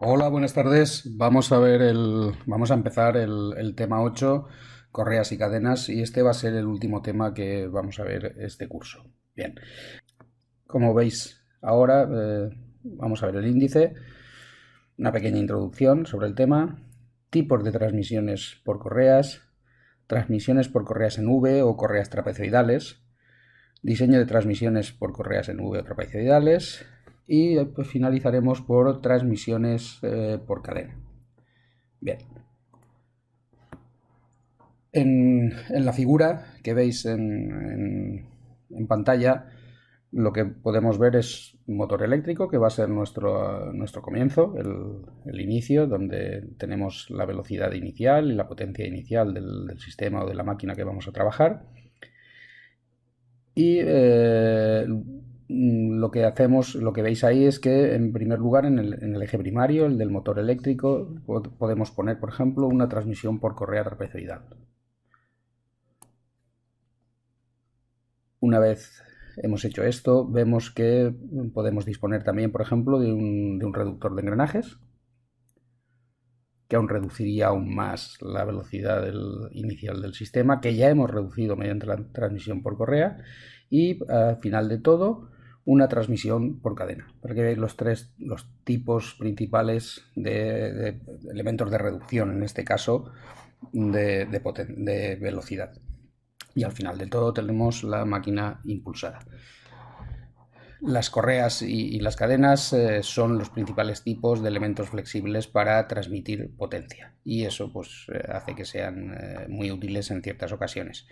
Hola, buenas tardes. Vamos a empezar el tema 8, correas y cadenas, y este va a ser el último tema que vamos a ver este curso. Bien, como veis ahora, vamos a ver el índice, una pequeña introducción sobre el tema, tipos de transmisiones por correas en V o correas trapezoidales, diseño de transmisiones por correas en V o trapezoidales, y pues finalizaremos por transmisiones por cadena. Bien, en la figura que veis en pantalla, lo que podemos ver es un motor eléctrico que va a ser nuestro comienzo, el inicio, donde tenemos la velocidad inicial y la potencia inicial del sistema o de la máquina que vamos a trabajar. Y lo que hacemos, lo que veis ahí es que, en primer lugar, en el eje primario, el del motor eléctrico, podemos poner, por ejemplo, una transmisión por correa trapezoidal. Una vez hemos hecho esto, vemos que podemos disponer también, por ejemplo, de un reductor de engranajes, que aún reduciría aún más la velocidad inicial del sistema, que ya hemos reducido mediante la transmisión por correa, y al final de todo, una transmisión por cadena, para que veáis los tipos principales de elementos de reducción, en este caso de velocidad. Y al final de todo tenemos la máquina impulsada. Las correas y las cadenas son los principales tipos de elementos flexibles para transmitir potencia, y eso pues hace que sean muy útiles en ciertas ocasiones.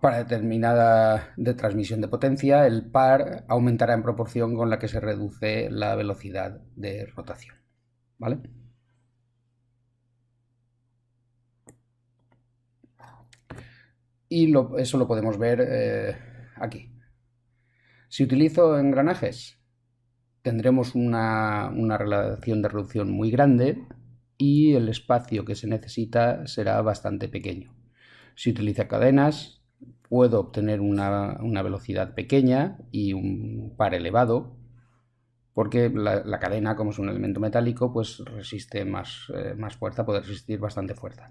Para determinada de transmisión de potencia, el par aumentará en proporción con la que se reduce la velocidad de rotación, ¿vale? Y eso lo podemos ver aquí. Si utilizo engranajes, tendremos una relación de reducción muy grande y el espacio que se necesita será bastante pequeño. Si utilizo cadenas, puedo obtener una velocidad pequeña y un par elevado, porque la cadena, como es un elemento metálico, pues resiste más fuerza, puede resistir bastante fuerza.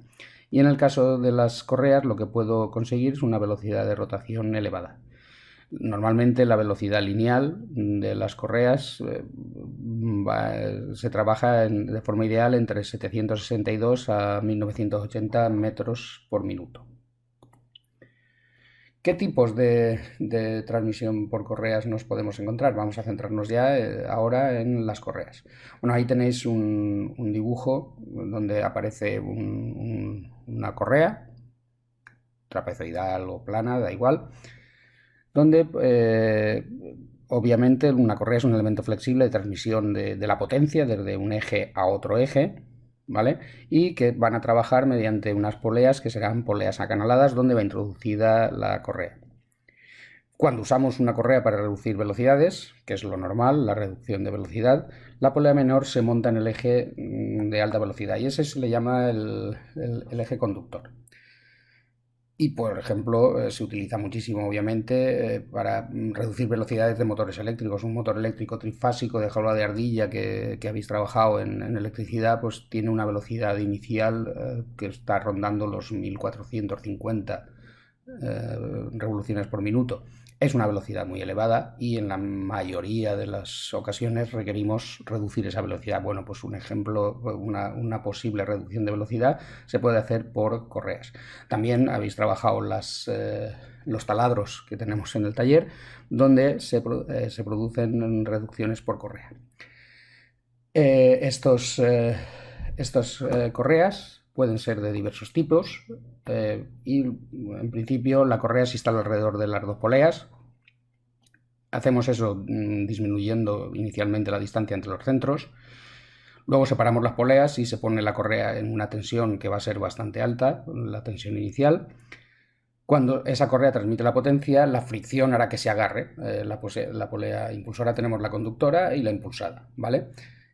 Y en el caso de las correas, lo que puedo conseguir es una velocidad de rotación elevada. Normalmente la velocidad lineal de las correas se trabaja de forma ideal entre 762 a 1980 metros por minuto. ¿Qué tipos de transmisión por correas nos podemos encontrar? Vamos a centrarnos ya ahora en las correas. Bueno, ahí tenéis un dibujo donde aparece una correa, trapezoidal o plana, da igual, donde obviamente una correa es un elemento flexible de transmisión de la potencia desde un eje a otro eje, ¿vale? Y que van a trabajar mediante unas poleas que serán poleas acanaladas donde va introducida la correa. Cuando usamos una correa para reducir velocidades, que es lo normal, la reducción de velocidad, la polea menor se monta en el eje de alta velocidad, y ese se le llama el eje conductor. Y, por ejemplo, se utiliza muchísimo, obviamente, para reducir velocidades de motores eléctricos. Un motor eléctrico trifásico de jaula de ardilla que habéis trabajado en electricidad, pues tiene una velocidad inicial que está rondando los 1450 revoluciones por minuto. Es una velocidad muy elevada y en la mayoría de las ocasiones requerimos reducir esa velocidad. Bueno, pues un ejemplo, una posible reducción de velocidad se puede hacer por correas. También habéis trabajado los taladros que tenemos en el taller, donde se producen reducciones por correa. Estas correas pueden ser de diversos tipos y, en principio, la correa se instala alrededor de las dos poleas. Hacemos eso disminuyendo inicialmente la distancia entre los centros. Luego separamos las poleas y se pone la correa en una tensión que va a ser bastante alta, la tensión inicial. Cuando esa correa transmite la potencia, la fricción hará que se agarre la polea impulsora. Tenemos la conductora y la impulsada, ¿vale?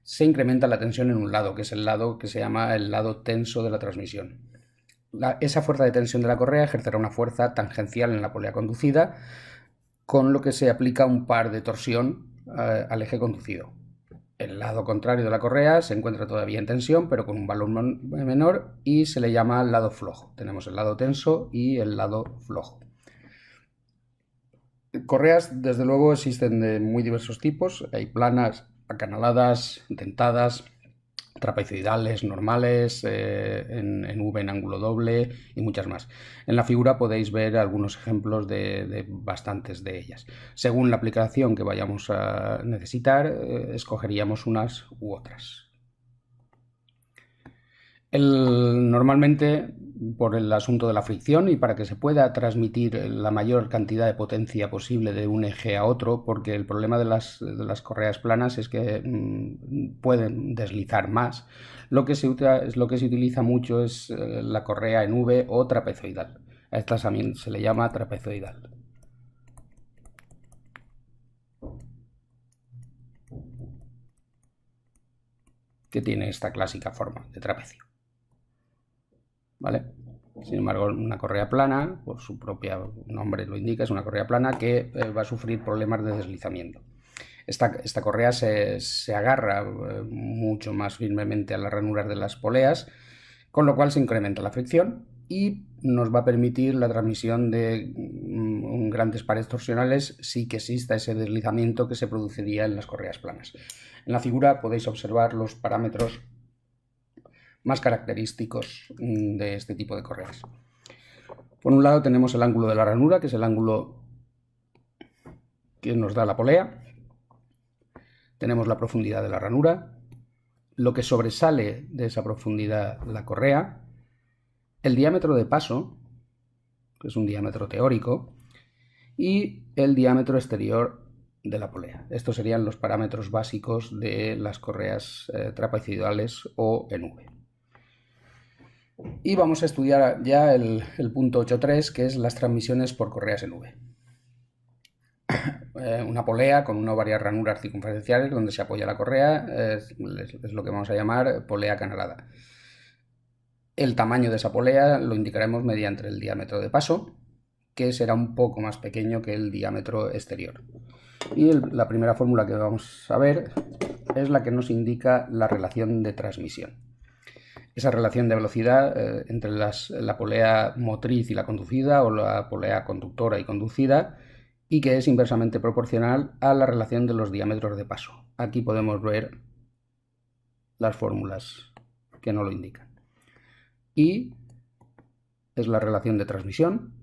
Se incrementa la tensión en un lado, que es el lado que se llama el lado tenso de la transmisión. Esa fuerza de tensión de la correa ejercerá una fuerza tangencial en la polea conducida, con lo que se aplica un par de torsión al eje conducido. el lado contrario de la correa se encuentra todavía en tensión, pero con un valor menor, y se le llama lado flojo. Tenemos el lado tenso y el lado flojo. Correas, desde luego, existen de muy diversos tipos. Hay planas, acanaladas, dentadas, trapezoidales, normales, en V en ángulo doble y muchas más. En la figura podéis ver algunos ejemplos de bastantes de ellas. Según la aplicación que vayamos a necesitar, escogeríamos unas u otras. Normalmente, por el asunto de la fricción y para que se pueda transmitir la mayor cantidad de potencia posible de un eje a otro, porque el problema de las correas planas es que pueden deslizar más, lo que se utiliza mucho es la correa en V o trapezoidal. A esta también se le llama trapezoidal. Que tiene esta clásica forma de trapecio. ¿Vale? Sin embargo, una correa plana, por su propio nombre lo indica, es una correa plana que va a sufrir problemas de deslizamiento. Esta correa se agarra mucho más firmemente a las ranuras de las poleas, con lo cual se incrementa la fricción y nos va a permitir la transmisión de grandes pares torsionales si que exista ese deslizamiento que se produciría en las correas planas. En la figura podéis observar los parámetros más característicos de este tipo de correas. Por un lado tenemos el ángulo de la ranura, que es el ángulo que nos da la polea. Tenemos la profundidad de la ranura, lo que sobresale de esa profundidad, la correa, el diámetro de paso, que es un diámetro teórico, y el diámetro exterior de la polea. Estos serían los parámetros básicos de las correas trapezoidales o en V. Y vamos a estudiar ya el punto 8.3, que es las transmisiones por correas en V. Una polea con una o varias ranuras circunferenciales donde se apoya la correa es lo que vamos a llamar polea acanalada. El tamaño de esa polea lo indicaremos mediante el diámetro de paso, que será un poco más pequeño que el diámetro exterior. Y la primera fórmula que vamos a ver es la que nos indica la relación de transmisión. Esa relación de velocidad entre la polea motriz y la conducida, o la polea conductora y conducida, y que es inversamente proporcional a la relación de los diámetros de paso. Aquí podemos ver las fórmulas que nos lo indican. Y es la relación de transmisión.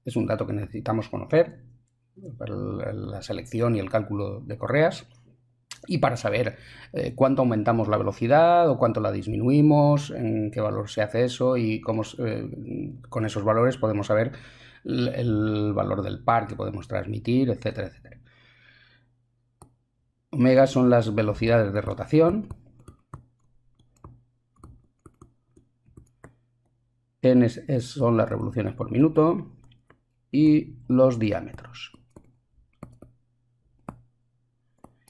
Es un dato que necesitamos conocer para la selección y el cálculo de correas. Y para saber cuánto aumentamos la velocidad o cuánto la disminuimos, en qué valor se hace eso y cómo con esos valores podemos saber el valor del par que podemos transmitir, etcétera, etcétera. Omega son las velocidades de rotación. N son las revoluciones por minuto y los diámetros.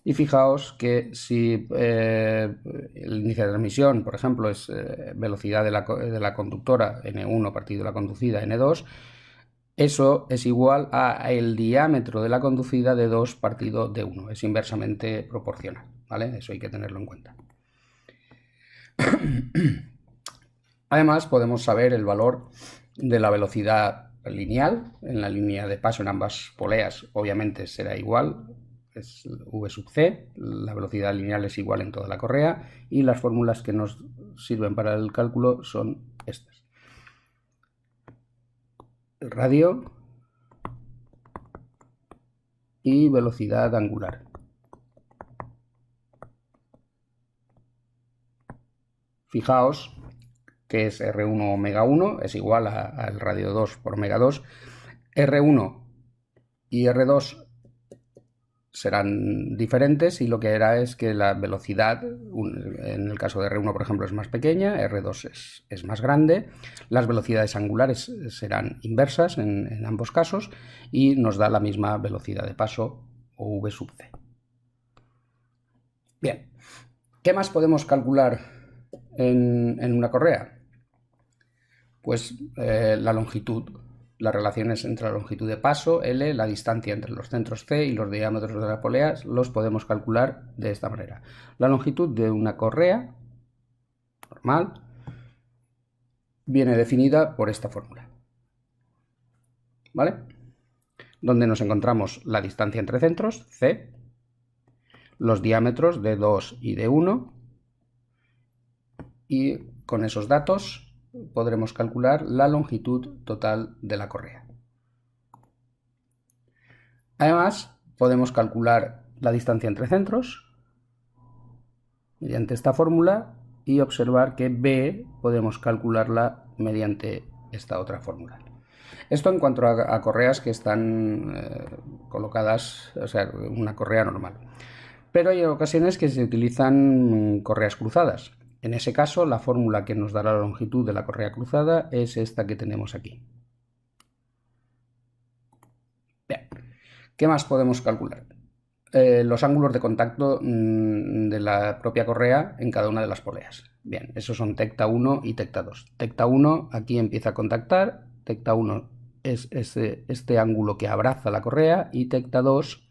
Y fijaos que si el índice de transmisión, por ejemplo, es velocidad de la conductora N1 partido de la conducida N2, eso es igual a el diámetro de la conducida de 2 partido de 1. Es inversamente proporcional, ¿vale? Eso hay que tenerlo en cuenta. Además, podemos saber el valor de la velocidad lineal en la línea de paso en ambas poleas. Obviamente será igual, es V sub c, la velocidad lineal es igual en toda la correa y las fórmulas que nos sirven para el cálculo son estas. El radio y velocidad angular. Fijaos que es R1 omega 1, es igual al radio 2 por omega 2. R1 y R2 serán diferentes y lo que hará es que la velocidad, en el caso de R1 por ejemplo es más pequeña, R2 es más grande, las velocidades angulares serán inversas en ambos casos y nos da la misma velocidad de paso o V sub c. Bien, ¿qué más podemos calcular en una correa? Pues la longitud. las relaciones entre la longitud de paso, L, la distancia entre los centros C y los diámetros de las poleas, los podemos calcular de esta manera. La longitud de una correa normal viene definida por esta fórmula, ¿vale? Donde nos encontramos la distancia entre centros, C, los diámetros de 2 y de 1, y con esos datos podremos calcular la longitud total de la correa. Además, podemos calcular la distancia entre centros mediante esta fórmula y observar que B podemos calcularla mediante esta otra fórmula. Esto en cuanto a correas que están colocadas, o sea, una correa normal. Pero hay ocasiones que se utilizan correas cruzadas. En ese caso, la fórmula que nos dará la longitud de la correa cruzada es esta que tenemos aquí. Bien. ¿Qué más podemos calcular? Los ángulos de contacto de la propia correa en cada una de las poleas. Bien, esos son tecta 1 y tecta 2. Tecta 1 aquí empieza a contactar, tecta 1 es este ángulo que abraza la correa y tecta 2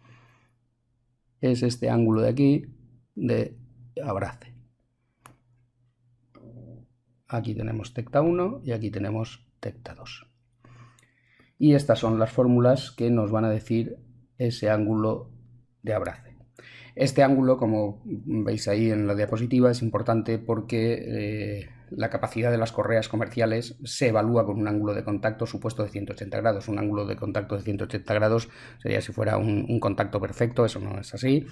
es este ángulo de aquí de abrace. Aquí tenemos tecta 1 y aquí tenemos tecta 2. Y estas son las fórmulas que nos van a decir ese ángulo de abrace. Este ángulo, como veis ahí en la diapositiva, es importante porque la capacidad de las correas comerciales se evalúa con un ángulo de contacto supuesto de 180 grados. Un ángulo de contacto de 180 grados sería si fuera un contacto perfecto, eso no es así,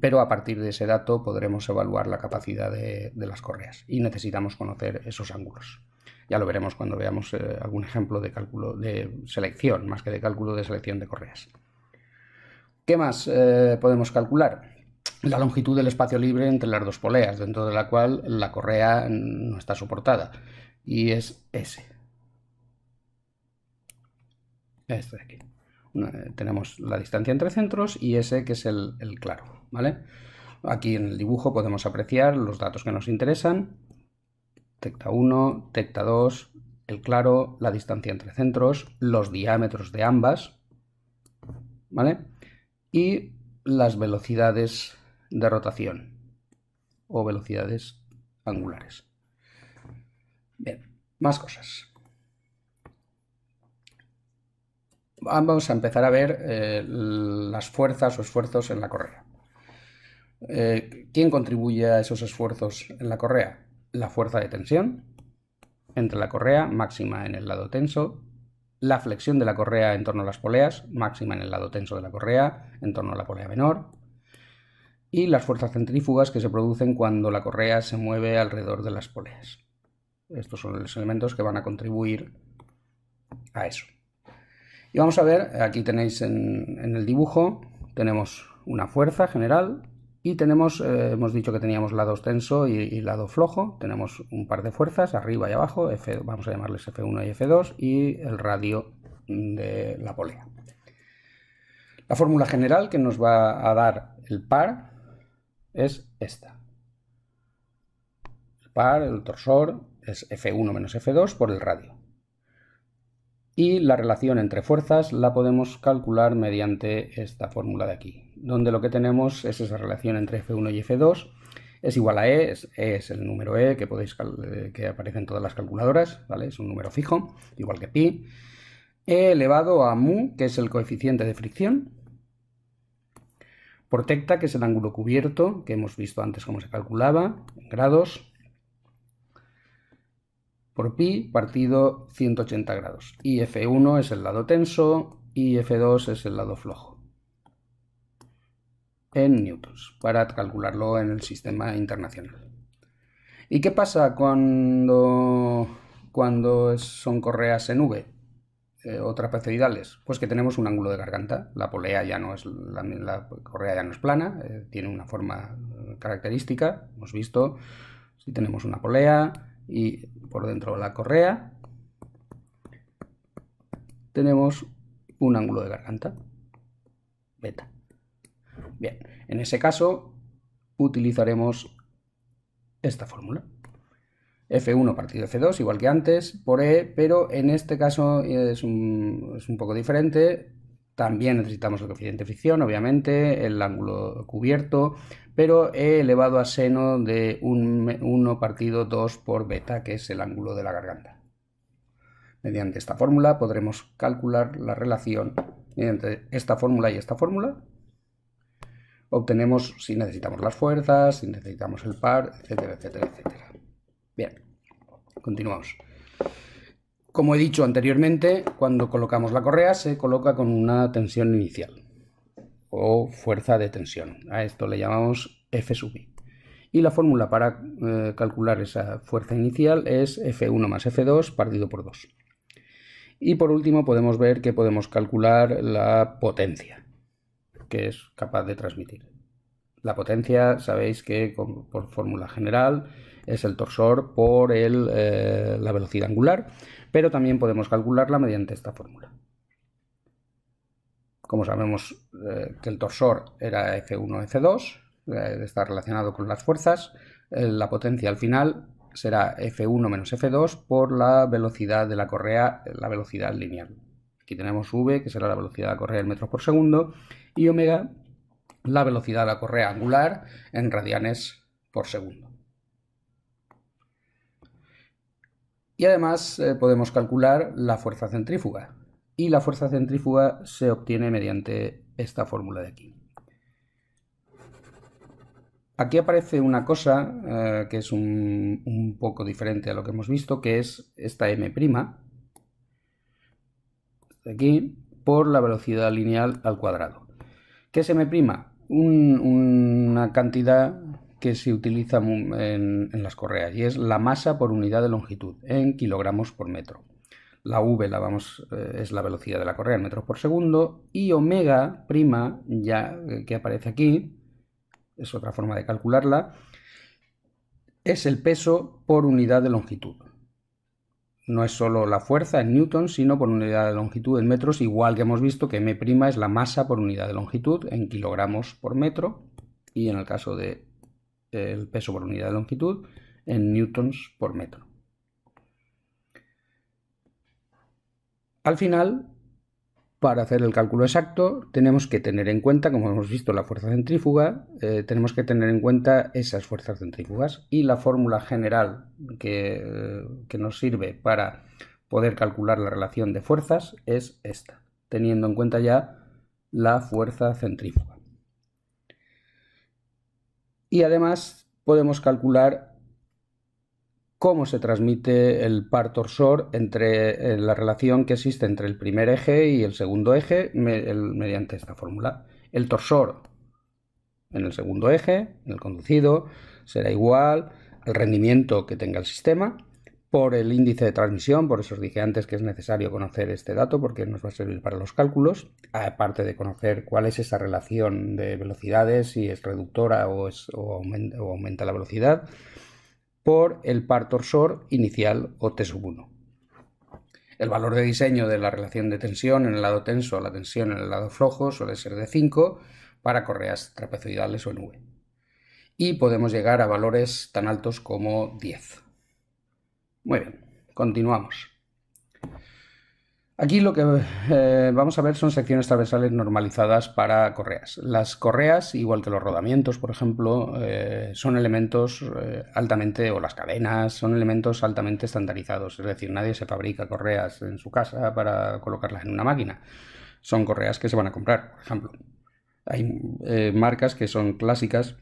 pero a partir de ese dato podremos evaluar la capacidad de las correas y necesitamos conocer esos ángulos. Ya lo veremos cuando veamos algún ejemplo de cálculo de selección, más que de cálculo de selección de correas. ¿Qué más podemos calcular? La longitud del espacio libre entre las dos poleas, dentro de la cual la correa no está soportada, y es S. Esto de aquí. Tenemos la distancia entre centros y S, que es el claro, ¿vale? Aquí en el dibujo podemos apreciar los datos que nos interesan. Tecta 1, tecta 2, el claro, la distancia entre centros, los diámetros de ambas, ¿vale? Y las velocidades de rotación o velocidades angulares. Bien, más cosas. Vamos a empezar a ver las fuerzas o esfuerzos en la correa. ¿Quién contribuye a esos esfuerzos en la correa? La fuerza de tensión entre la correa, máxima en el lado tenso, la flexión de la correa en torno a las poleas, máxima en el lado tenso de la correa, en torno a la polea menor, y las fuerzas centrífugas que se producen cuando la correa se mueve alrededor de las poleas. Estos son los elementos que van a contribuir a eso. Y vamos a ver, aquí tenéis en el dibujo, tenemos una fuerza general y tenemos, hemos dicho que teníamos lado tenso y lado flojo. Tenemos un par de fuerzas arriba y abajo, vamos a llamarles F1 y F2, y el radio de la polea. La fórmula general que nos va a dar el par es esta. El par, el torsor, es F1 menos F2 por el radio. Y la relación entre fuerzas la podemos calcular mediante esta fórmula de aquí, donde lo que tenemos es esa relación entre F1 y F2, es igual a E es el número E que aparece en todas las calculadoras, ¿vale? Es un número fijo, igual que pi, E elevado a mu, que es el coeficiente de fricción, por tecta, que es el ángulo cubierto, que hemos visto antes cómo se calculaba, en grados, por pi partido 180 grados. Y F1 es el lado tenso y F2 es el lado flojo. En newtons, para calcularlo en el sistema internacional. ¿Y qué pasa cuando son correas en V o trapezoidales? Pues que tenemos un ángulo de garganta. La polea ya no es, la correa ya no es plana, tiene una forma característica. Hemos visto, si tenemos una polea y por dentro de la correa tenemos un ángulo de garganta, beta. Bien, en ese caso utilizaremos esta fórmula. F1 partido F2, igual que antes, por E, pero en este caso es un poco diferente. También necesitamos el coeficiente de fricción, obviamente, el ángulo cubierto, pero E elevado a seno de 1 partido 2 por beta, que es el ángulo de la garganta. Mediante esta fórmula podremos calcular la relación mediante esta fórmula y esta fórmula. Obtenemos si necesitamos las fuerzas, si necesitamos el par, etcétera, etcétera, etcétera. Bien, continuamos. Como he dicho anteriormente, cuando colocamos la correa se coloca con una tensión inicial o fuerza de tensión. A esto le llamamos F sub I. Y la fórmula para calcular esa fuerza inicial es F1 más F2 partido por 2. Y por último podemos ver que podemos calcular la potencia que es capaz de transmitir. La potencia, sabéis que por fórmula general es el torsor por la velocidad angular, pero también podemos calcularla mediante esta fórmula. Como sabemos que el torsor era F1, F2, está relacionado con las fuerzas, la potencia al final será F1 menos F2 por la velocidad de la correa, la velocidad lineal. Aquí tenemos V, que será la velocidad de la correa en metros por segundo, y omega, la velocidad de la correa angular en radianes por segundo. Y además podemos calcular la fuerza centrífuga. Y la fuerza centrífuga se obtiene mediante esta fórmula de aquí. Aquí aparece una cosa que es un poco diferente a lo que hemos visto, que es esta m', de aquí, por la velocidad lineal al cuadrado. ¿Qué es m'? Una cantidad que se utiliza en las correas y es la masa por unidad de longitud en kilogramos por metro. La V es la velocidad de la correa en metros por segundo y omega prima, ya que aparece aquí, es otra forma de calcularla, es el peso por unidad de longitud. No es solo la fuerza en newtons, sino por unidad de longitud en metros, igual que hemos visto que m' es la masa por unidad de longitud en kilogramos por metro y en el caso de el peso por unidad de longitud en newtons por metro. Al final, para hacer el cálculo exacto, tenemos que tener en cuenta, como hemos visto, la fuerza centrífuga, tenemos que tener en cuenta esas fuerzas centrífugas y la fórmula general que nos sirve para poder calcular la relación de fuerzas es esta, teniendo en cuenta ya la fuerza centrífuga. Y además podemos calcular cómo se transmite el par torsor entre la relación que existe entre el primer eje y el segundo eje mediante esta fórmula. El torsor en el segundo eje, en el conducido, será igual al rendimiento que tenga el sistema por el índice de transmisión. Por eso os dije antes que es necesario conocer este dato porque nos va a servir para los cálculos, aparte de conocer cuál es esa relación de velocidades, si es reductora o aumenta la velocidad, por el par torsor inicial o T1. El valor de diseño de la relación de tensión en el lado tenso a la tensión en el lado flojo suele ser de 5 para correas trapezoidales o en V. Y podemos llegar a valores tan altos como 10. Muy bien, continuamos. Aquí lo que vamos a ver son secciones transversales normalizadas para correas. Las correas, igual que los rodamientos, por ejemplo, son elementos altamente, o las cadenas, son elementos altamente estandarizados. Es decir, nadie se fabrica correas en su casa para colocarlas en una máquina. Son correas que se van a comprar, por ejemplo. Hay marcas que son clásicas.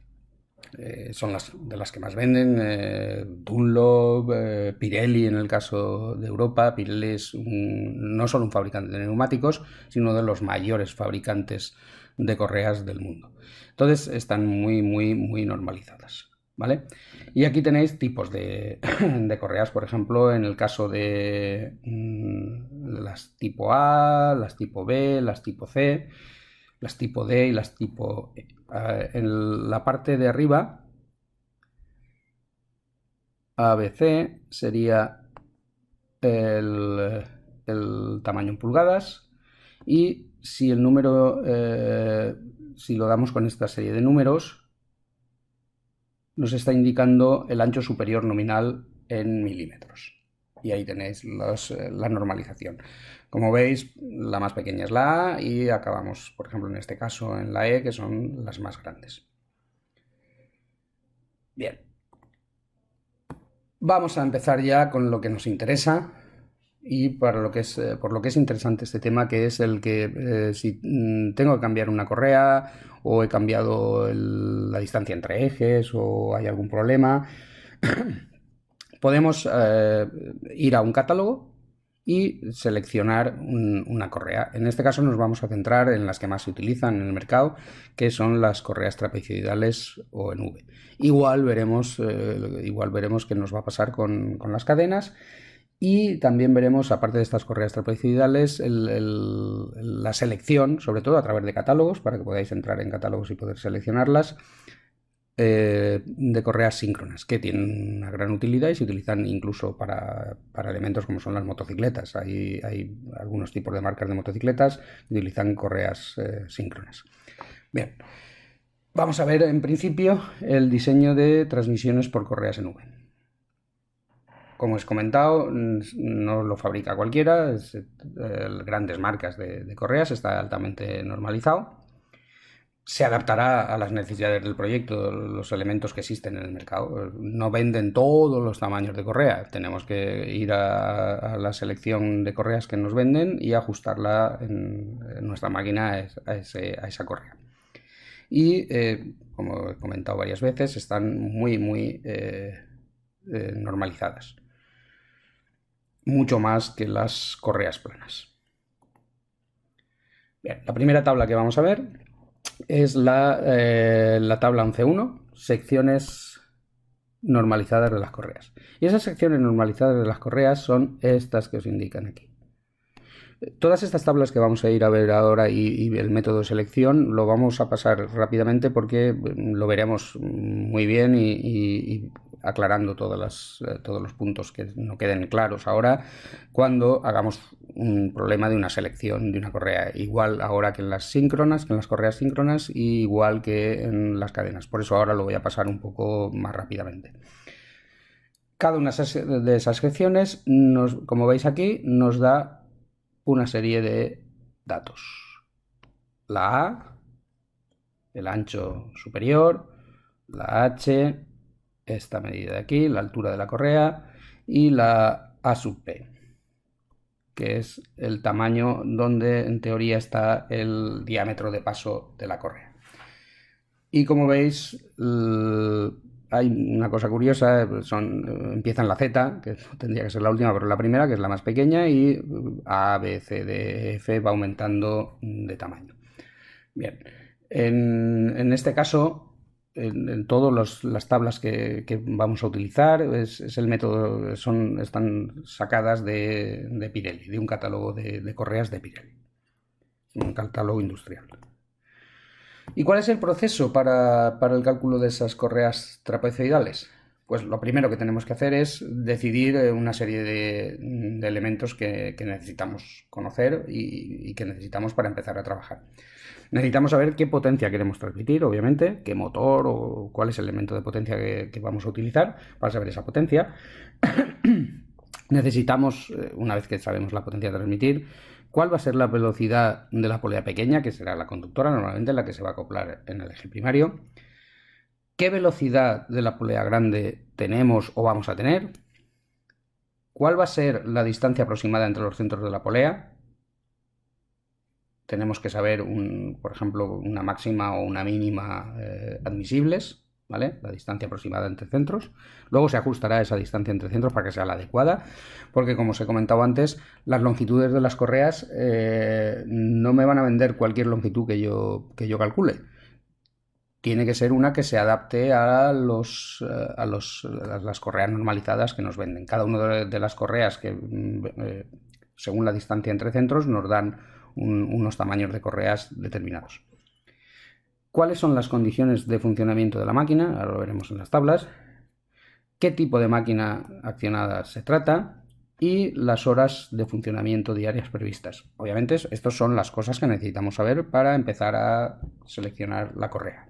Son de las que más venden, Dunlop, Pirelli en el caso de Europa. Pirelli es no solo un fabricante de neumáticos, sino de los mayores fabricantes de correas del mundo. Entonces están muy normalizadas, ¿vale? Y aquí tenéis tipos de correas, por ejemplo, en el caso de las tipo A, las tipo B, las tipo C, las tipo D y las tipo E. En la parte de arriba, ABC sería el tamaño en pulgadas y si el número, si lo damos con esta serie de números, nos está indicando el ancho superior nominal en milímetros. Y ahí tenéis la normalización. Como veis, la más pequeña es la A y acabamos, por ejemplo, en este caso en la E, que son las más grandes. Bien. Vamos a empezar ya con lo que nos interesa y para lo que es, por lo que es interesante este tema, que es el que si tengo que cambiar una correa o he cambiado la distancia entre ejes o hay algún problema, podemos ir a un catálogo y seleccionar una correa. En este caso nos vamos a centrar en las que más se utilizan en el mercado, que son las correas trapezoidales o en V. Igual veremos qué nos va a pasar con las cadenas. Y también veremos, aparte de estas correas trapezoidales, la selección, sobre todo a través de catálogos, para que podáis entrar en catálogos y poder seleccionarlas, de correas síncronas, que tienen una gran utilidad y se utilizan incluso para elementos como son las motocicletas. Hay algunos tipos de marcas de motocicletas que utilizan correas síncronas. Bien, vamos a ver en principio el diseño de transmisiones por correas en V. Como os he comentado, no lo fabrica cualquiera, grandes marcas de correas, está altamente normalizado. Se adaptará a las necesidades del proyecto, los elementos que existen en el mercado. No venden todos los tamaños de correa, tenemos que ir a la selección de correas que nos venden y ajustarla en nuestra máquina a esa correa. Y como he comentado varias veces, están muy normalizadas, mucho más que las correas planas. Bien, la primera tabla que vamos a ver es la tabla 11.1, secciones normalizadas de las correas. Y esas secciones normalizadas de las correas son estas que os indican aquí. Todas estas tablas que vamos a ir a ver ahora y el método de selección lo vamos a pasar rápidamente porque lo veremos muy bien y aclarando todos los puntos que no queden claros ahora cuando hagamos un problema de una selección de una correa, igual ahora que en las síncronas, que en las correas síncronas, y igual que en las cadenas. Por eso ahora lo voy a pasar un poco más rápidamente. Cada una de esas secciones, como veis aquí, nos da una serie de datos. La A, el ancho superior, la H, esta medida de aquí, la altura de la correa, y la A sub P, que es el tamaño donde en teoría está el diámetro de paso de la correa. Y como veis, hay una cosa curiosa, empieza en la Z, que tendría que ser la última, pero la primera, que es la más pequeña, y A, B, C, D, F va aumentando de tamaño. Bien, en este caso, en todas las tablas que vamos a utilizar, es el método, están sacadas de Pirelli, de un catálogo de correas de Pirelli, un catálogo industrial. ¿Y cuál es el proceso para el cálculo de esas correas trapezoidales? Pues lo primero que tenemos que hacer es decidir una serie de elementos que necesitamos conocer y que necesitamos para empezar a trabajar. Necesitamos saber qué potencia queremos transmitir, obviamente, qué motor o cuál es el elemento de potencia que vamos a utilizar para saber esa potencia. Necesitamos, una vez que sabemos la potencia de transmitir, cuál va a ser la velocidad de la polea pequeña, que será la conductora, normalmente la que se va a acoplar en el eje primario. ¿Qué velocidad de la polea grande tenemos o vamos a tener? ¿Cuál va a ser la distancia aproximada entre los centros de la polea? Tenemos que saber, por ejemplo, una máxima o una mínima admisibles, ¿vale? La distancia aproximada entre centros. Luego se ajustará esa distancia entre centros para que sea la adecuada, porque como os he comentado antes, las longitudes de las correas no me van a vender cualquier longitud que yo calcule. Tiene que ser una que se adapte a las correas normalizadas que nos venden. Cada una de las correas que, según la distancia entre centros, nos dan unos tamaños de correas determinados. ¿Cuáles son las condiciones de funcionamiento de la máquina? Ahora lo veremos en las tablas. ¿Qué tipo de máquina accionada se trata? Y las horas de funcionamiento diarias previstas. Obviamente, estas son las cosas que necesitamos saber para empezar a seleccionar la correa.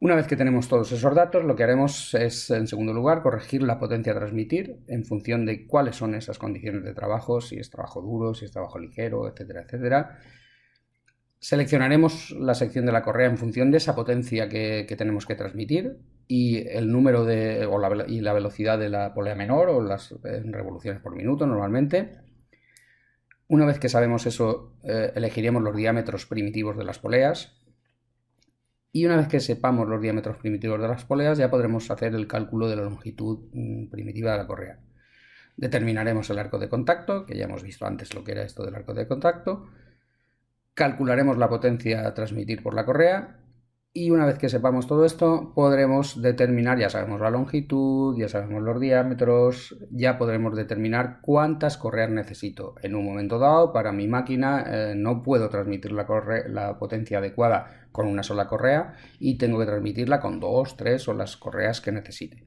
Una vez que tenemos todos esos datos, lo que haremos es, en segundo lugar, corregir la potencia a transmitir en función de cuáles son esas condiciones de trabajo, si es trabajo duro, si es trabajo ligero, etcétera, etcétera. Seleccionaremos la sección de la correa en función de esa potencia que tenemos que transmitir y el número y la velocidad de la polea menor o las revoluciones por minuto normalmente. Una vez que sabemos eso, elegiremos los diámetros primitivos de las poleas. Y una vez que sepamos los diámetros primitivos de las poleas, ya podremos hacer el cálculo de la longitud primitiva de la correa. Determinaremos el arco de contacto, que ya hemos visto antes lo que era esto del arco de contacto. Calcularemos la potencia a transmitir por la correa. Y una vez que sepamos todo esto, podremos determinar, ya sabemos la longitud, ya sabemos los diámetros, ya podremos determinar cuántas correas necesito. En un momento dado, para mi máquina, no puedo transmitir la potencia adecuada con una sola correa y tengo que transmitirla con 2, 3 o las correas que necesite.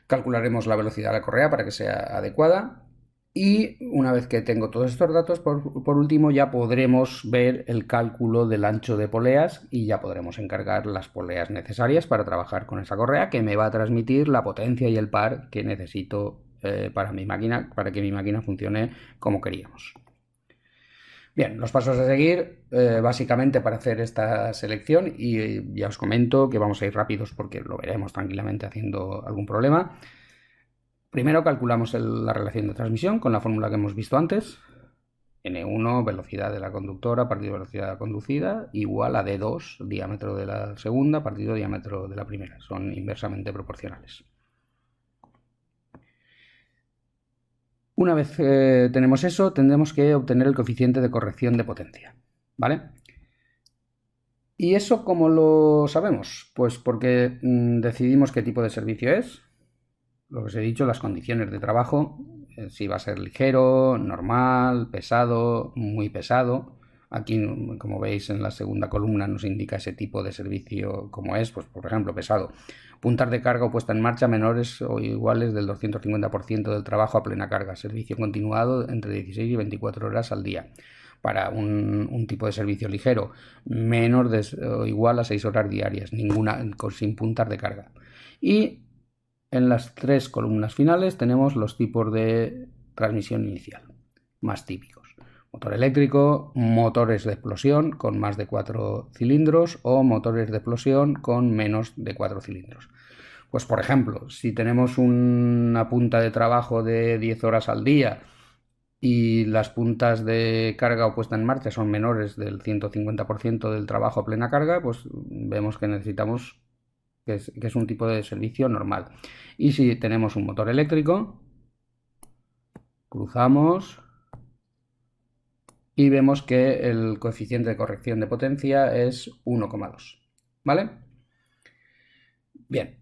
Calcularemos la velocidad de la correa para que sea adecuada. Y una vez que tengo todos estos datos, por último ya podremos ver el cálculo del ancho de poleas y ya podremos encargar las poleas necesarias para trabajar con esa correa que me va a transmitir la potencia y el par que necesito para mi máquina, para que mi máquina funcione como queríamos. Bien, los pasos a seguir básicamente para hacer esta selección, y ya os comento que vamos a ir rápidos porque lo veremos tranquilamente haciendo algún problema. Primero calculamos la relación de transmisión con la fórmula que hemos visto antes. N1, velocidad de la conductora partido velocidad de la conducida, igual a D2, diámetro de la segunda partido diámetro de la primera. Son inversamente proporcionales. Una vez tenemos eso, tendremos que obtener el coeficiente de corrección de potencia, ¿vale? ¿Y eso cómo lo sabemos? Pues porque decidimos qué tipo de servicio es. Lo que os he dicho, las condiciones de trabajo, si va a ser ligero, normal, pesado, muy pesado. Aquí, como veis en la segunda columna, nos indica ese tipo de servicio como es, pues por ejemplo, pesado. Puntas de carga o puesta en marcha menores o iguales del 250% del trabajo a plena carga. Servicio continuado entre 16 y 24 horas al día. Para un tipo de servicio ligero, menos o igual a 6 horas diarias, sin puntas de carga. Y en las tres columnas finales tenemos los tipos de transmisión inicial más típicos: motor eléctrico, motores de explosión con más de 4 cilindros o motores de explosión con menos de 4 cilindros. Pues por ejemplo, si tenemos una punta de trabajo de 10 horas al día y las puntas de carga o puesta en marcha son menores del 150% del trabajo a plena carga, pues vemos que necesitamos que es un tipo de servicio normal. Y si tenemos un motor eléctrico, cruzamos y vemos que el coeficiente de corrección de potencia es 1,2, ¿vale? Bien,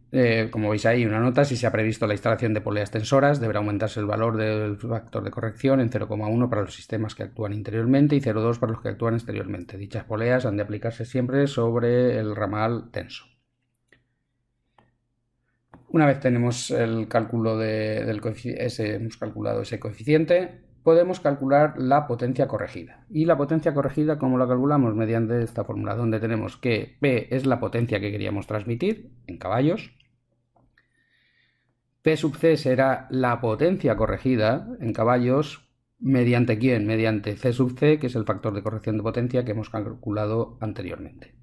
como veis ahí una nota: si se ha previsto la instalación de poleas tensoras, deberá aumentarse el valor del factor de corrección en 0,1 para los sistemas que actúan interiormente y 0,2 para los que actúan exteriormente. Dichas poleas han de aplicarse siempre sobre el ramal tenso. Una vez tenemos el cálculo hemos calculado ese coeficiente, podemos calcular la potencia corregida. Y la potencia corregida, ¿cómo la calculamos? Mediante esta fórmula, donde tenemos que P es la potencia que queríamos transmitir en caballos. P sub C será la potencia corregida en caballos. ¿Mediante quién? Mediante C sub C, que es el factor de corrección de potencia que hemos calculado anteriormente.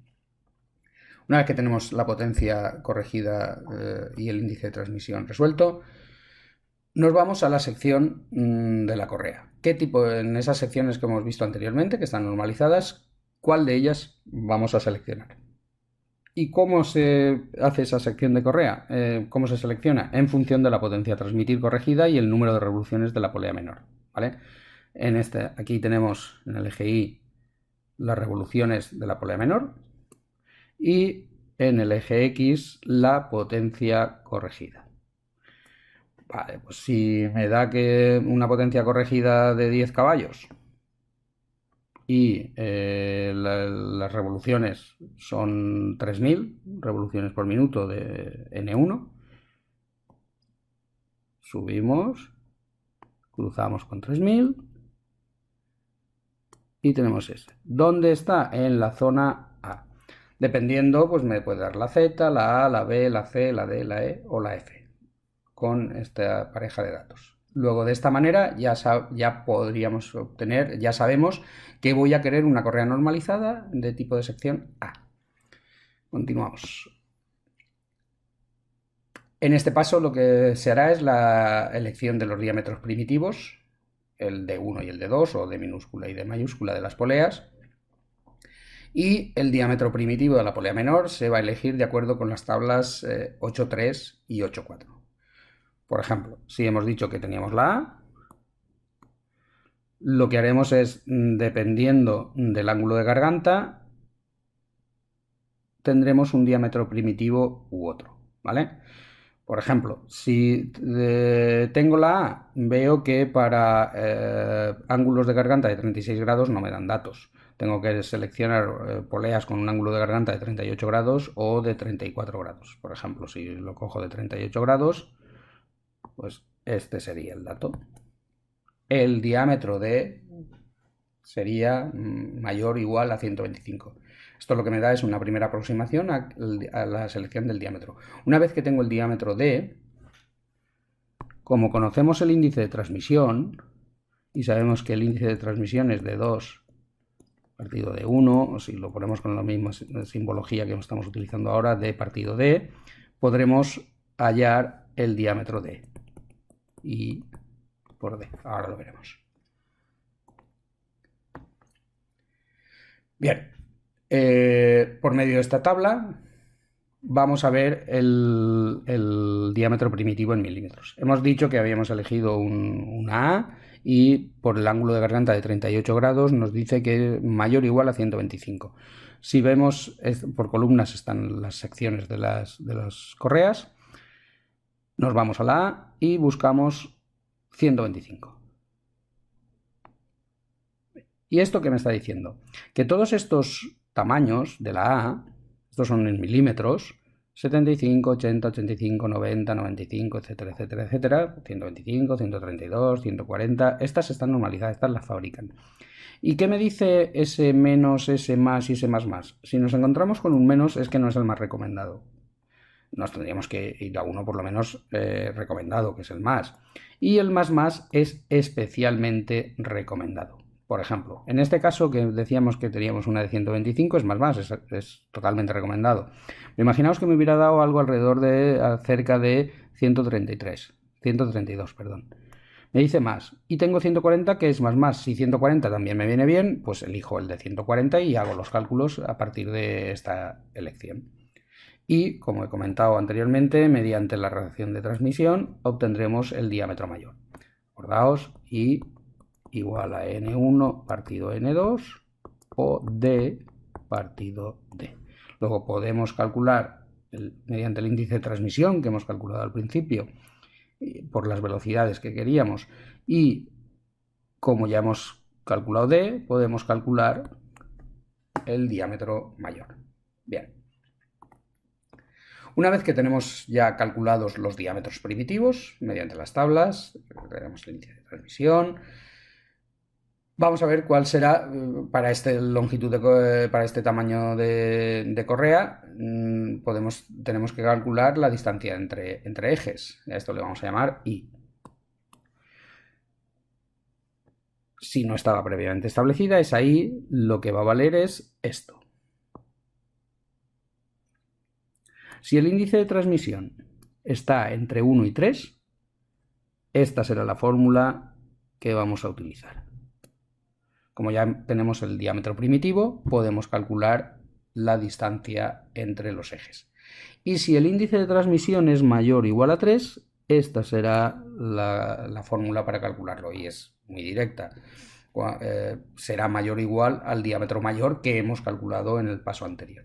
Una vez que tenemos la potencia corregida y el índice de transmisión resuelto, nos vamos a la sección de la correa. ¿Qué tipo? En esas secciones que hemos visto anteriormente, que están normalizadas, ¿cuál de ellas vamos a seleccionar? ¿Y cómo se hace esa sección de correa? ¿Cómo se selecciona? En función de la potencia a transmitir corregida y el número de revoluciones de la polea menor, ¿vale? Aquí tenemos en el eje Y las revoluciones de la polea menor y en el eje X la potencia corregida. Vale, pues si me da que una potencia corregida de 10 caballos y las revoluciones son 3000 revoluciones por minuto de N1, subimos, cruzamos con 3000 y tenemos ese. ¿Dónde está? En la zona A. Dependiendo, pues me puede dar la Z, la A, la B, la C, la D, la E o la F con esta pareja de datos. Luego, de esta manera ya podríamos obtener, ya sabemos que voy a querer una correa normalizada de tipo de sección A. Continuamos. En este paso lo que se hará es la elección de los diámetros primitivos, el de 1 y el de 2, o de minúscula y de mayúscula de las poleas, y el diámetro primitivo de la polea menor se va a elegir de acuerdo con las tablas 8.3 y 8.4. Por ejemplo, si hemos dicho que teníamos la A, lo que haremos es, dependiendo del ángulo de garganta, tendremos un diámetro primitivo u otro, ¿vale? Por ejemplo, si tengo la A, veo que para ángulos de garganta de 36 grados no me dan datos. Tengo que seleccionar poleas con un ángulo de garganta de 38 grados o de 34 grados. Por ejemplo, si lo cojo de 38 grados, pues este sería el dato. El diámetro de sería mayor o igual a 125. Esto lo que me da es una primera aproximación a la selección del diámetro. Una vez que tengo el diámetro D, como conocemos el índice de transmisión y sabemos que el índice de transmisión es de 2 partido de 1, o si lo ponemos con la misma simbología que estamos utilizando ahora, D partido D, podremos hallar el diámetro D. Y por D, ahora lo veremos. Bien, por medio de esta tabla vamos a ver el diámetro primitivo en milímetros. Hemos dicho que habíamos elegido una A y por el ángulo de garganta de 38 grados nos dice que mayor o igual a 125. Si vemos, por columnas están las secciones de las correas, nos vamos a la A y buscamos 125. ¿Y esto qué me está diciendo? Que todos estos tamaños de la A, estos son en milímetros, 75, 80, 85, 90, 95, etcétera, etcétera, etcétera, 125, 132, 140, estas están normalizadas, estas las fabrican. ¿Y qué me dice ese menos, ese más y ese más más? Si nos encontramos con un menos es que no es el más recomendado. Nos tendríamos que ir a uno por lo menos recomendado, que es el más. Y el más es especialmente recomendado. Por ejemplo, en este caso que decíamos que teníamos una de 125, es más, es totalmente recomendado. Imaginaos que me hubiera dado algo alrededor de cerca de 132, perdón. Me dice más. Y tengo 140 que es más. Si 140 también me viene bien, pues elijo el de 140 y hago los cálculos a partir de esta elección. Y, como he comentado anteriormente, mediante la relación de transmisión obtendremos el diámetro mayor. Acordaos, I igual a N1 partido N2 o D partido D. Luego podemos calcular mediante el índice de transmisión que hemos calculado al principio por las velocidades que queríamos, y como ya hemos calculado D, podemos calcular el diámetro mayor. Bien. Una vez que tenemos ya calculados los diámetros primitivos mediante las tablas, tenemos el índice de transmisión, vamos a ver cuál será para para este tamaño de correa. Tenemos que calcular la distancia entre ejes. A esto le vamos a llamar I. Si no estaba previamente establecida, esa I lo que va a valer es esto. Si el índice de transmisión está entre 1 y 3, esta será la fórmula que vamos a utilizar. Como ya tenemos el diámetro primitivo, podemos calcular la distancia entre los ejes. Y si el índice de transmisión es mayor o igual a 3, esta será la fórmula para calcularlo, y es muy directa. Será mayor o igual al diámetro mayor que hemos calculado en el paso anterior.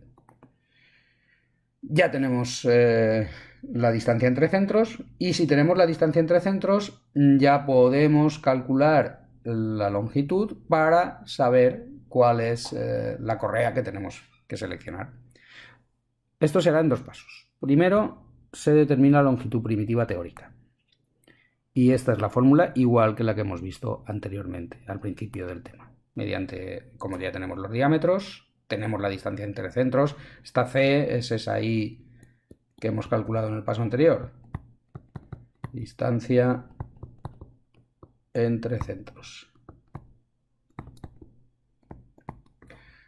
Ya tenemos la distancia entre centros, y si tenemos la distancia entre centros ya podemos calcular la longitud para saber cuál es la correa que tenemos que seleccionar. Esto será en dos pasos. Primero se determina la longitud primitiva teórica, y esta es la fórmula igual que la que hemos visto anteriormente al principio del tema. Mediante, como ya tenemos los diámetros, tenemos la distancia entre centros. Esta C es esa I que hemos calculado en el paso anterior. Distancia entre centros.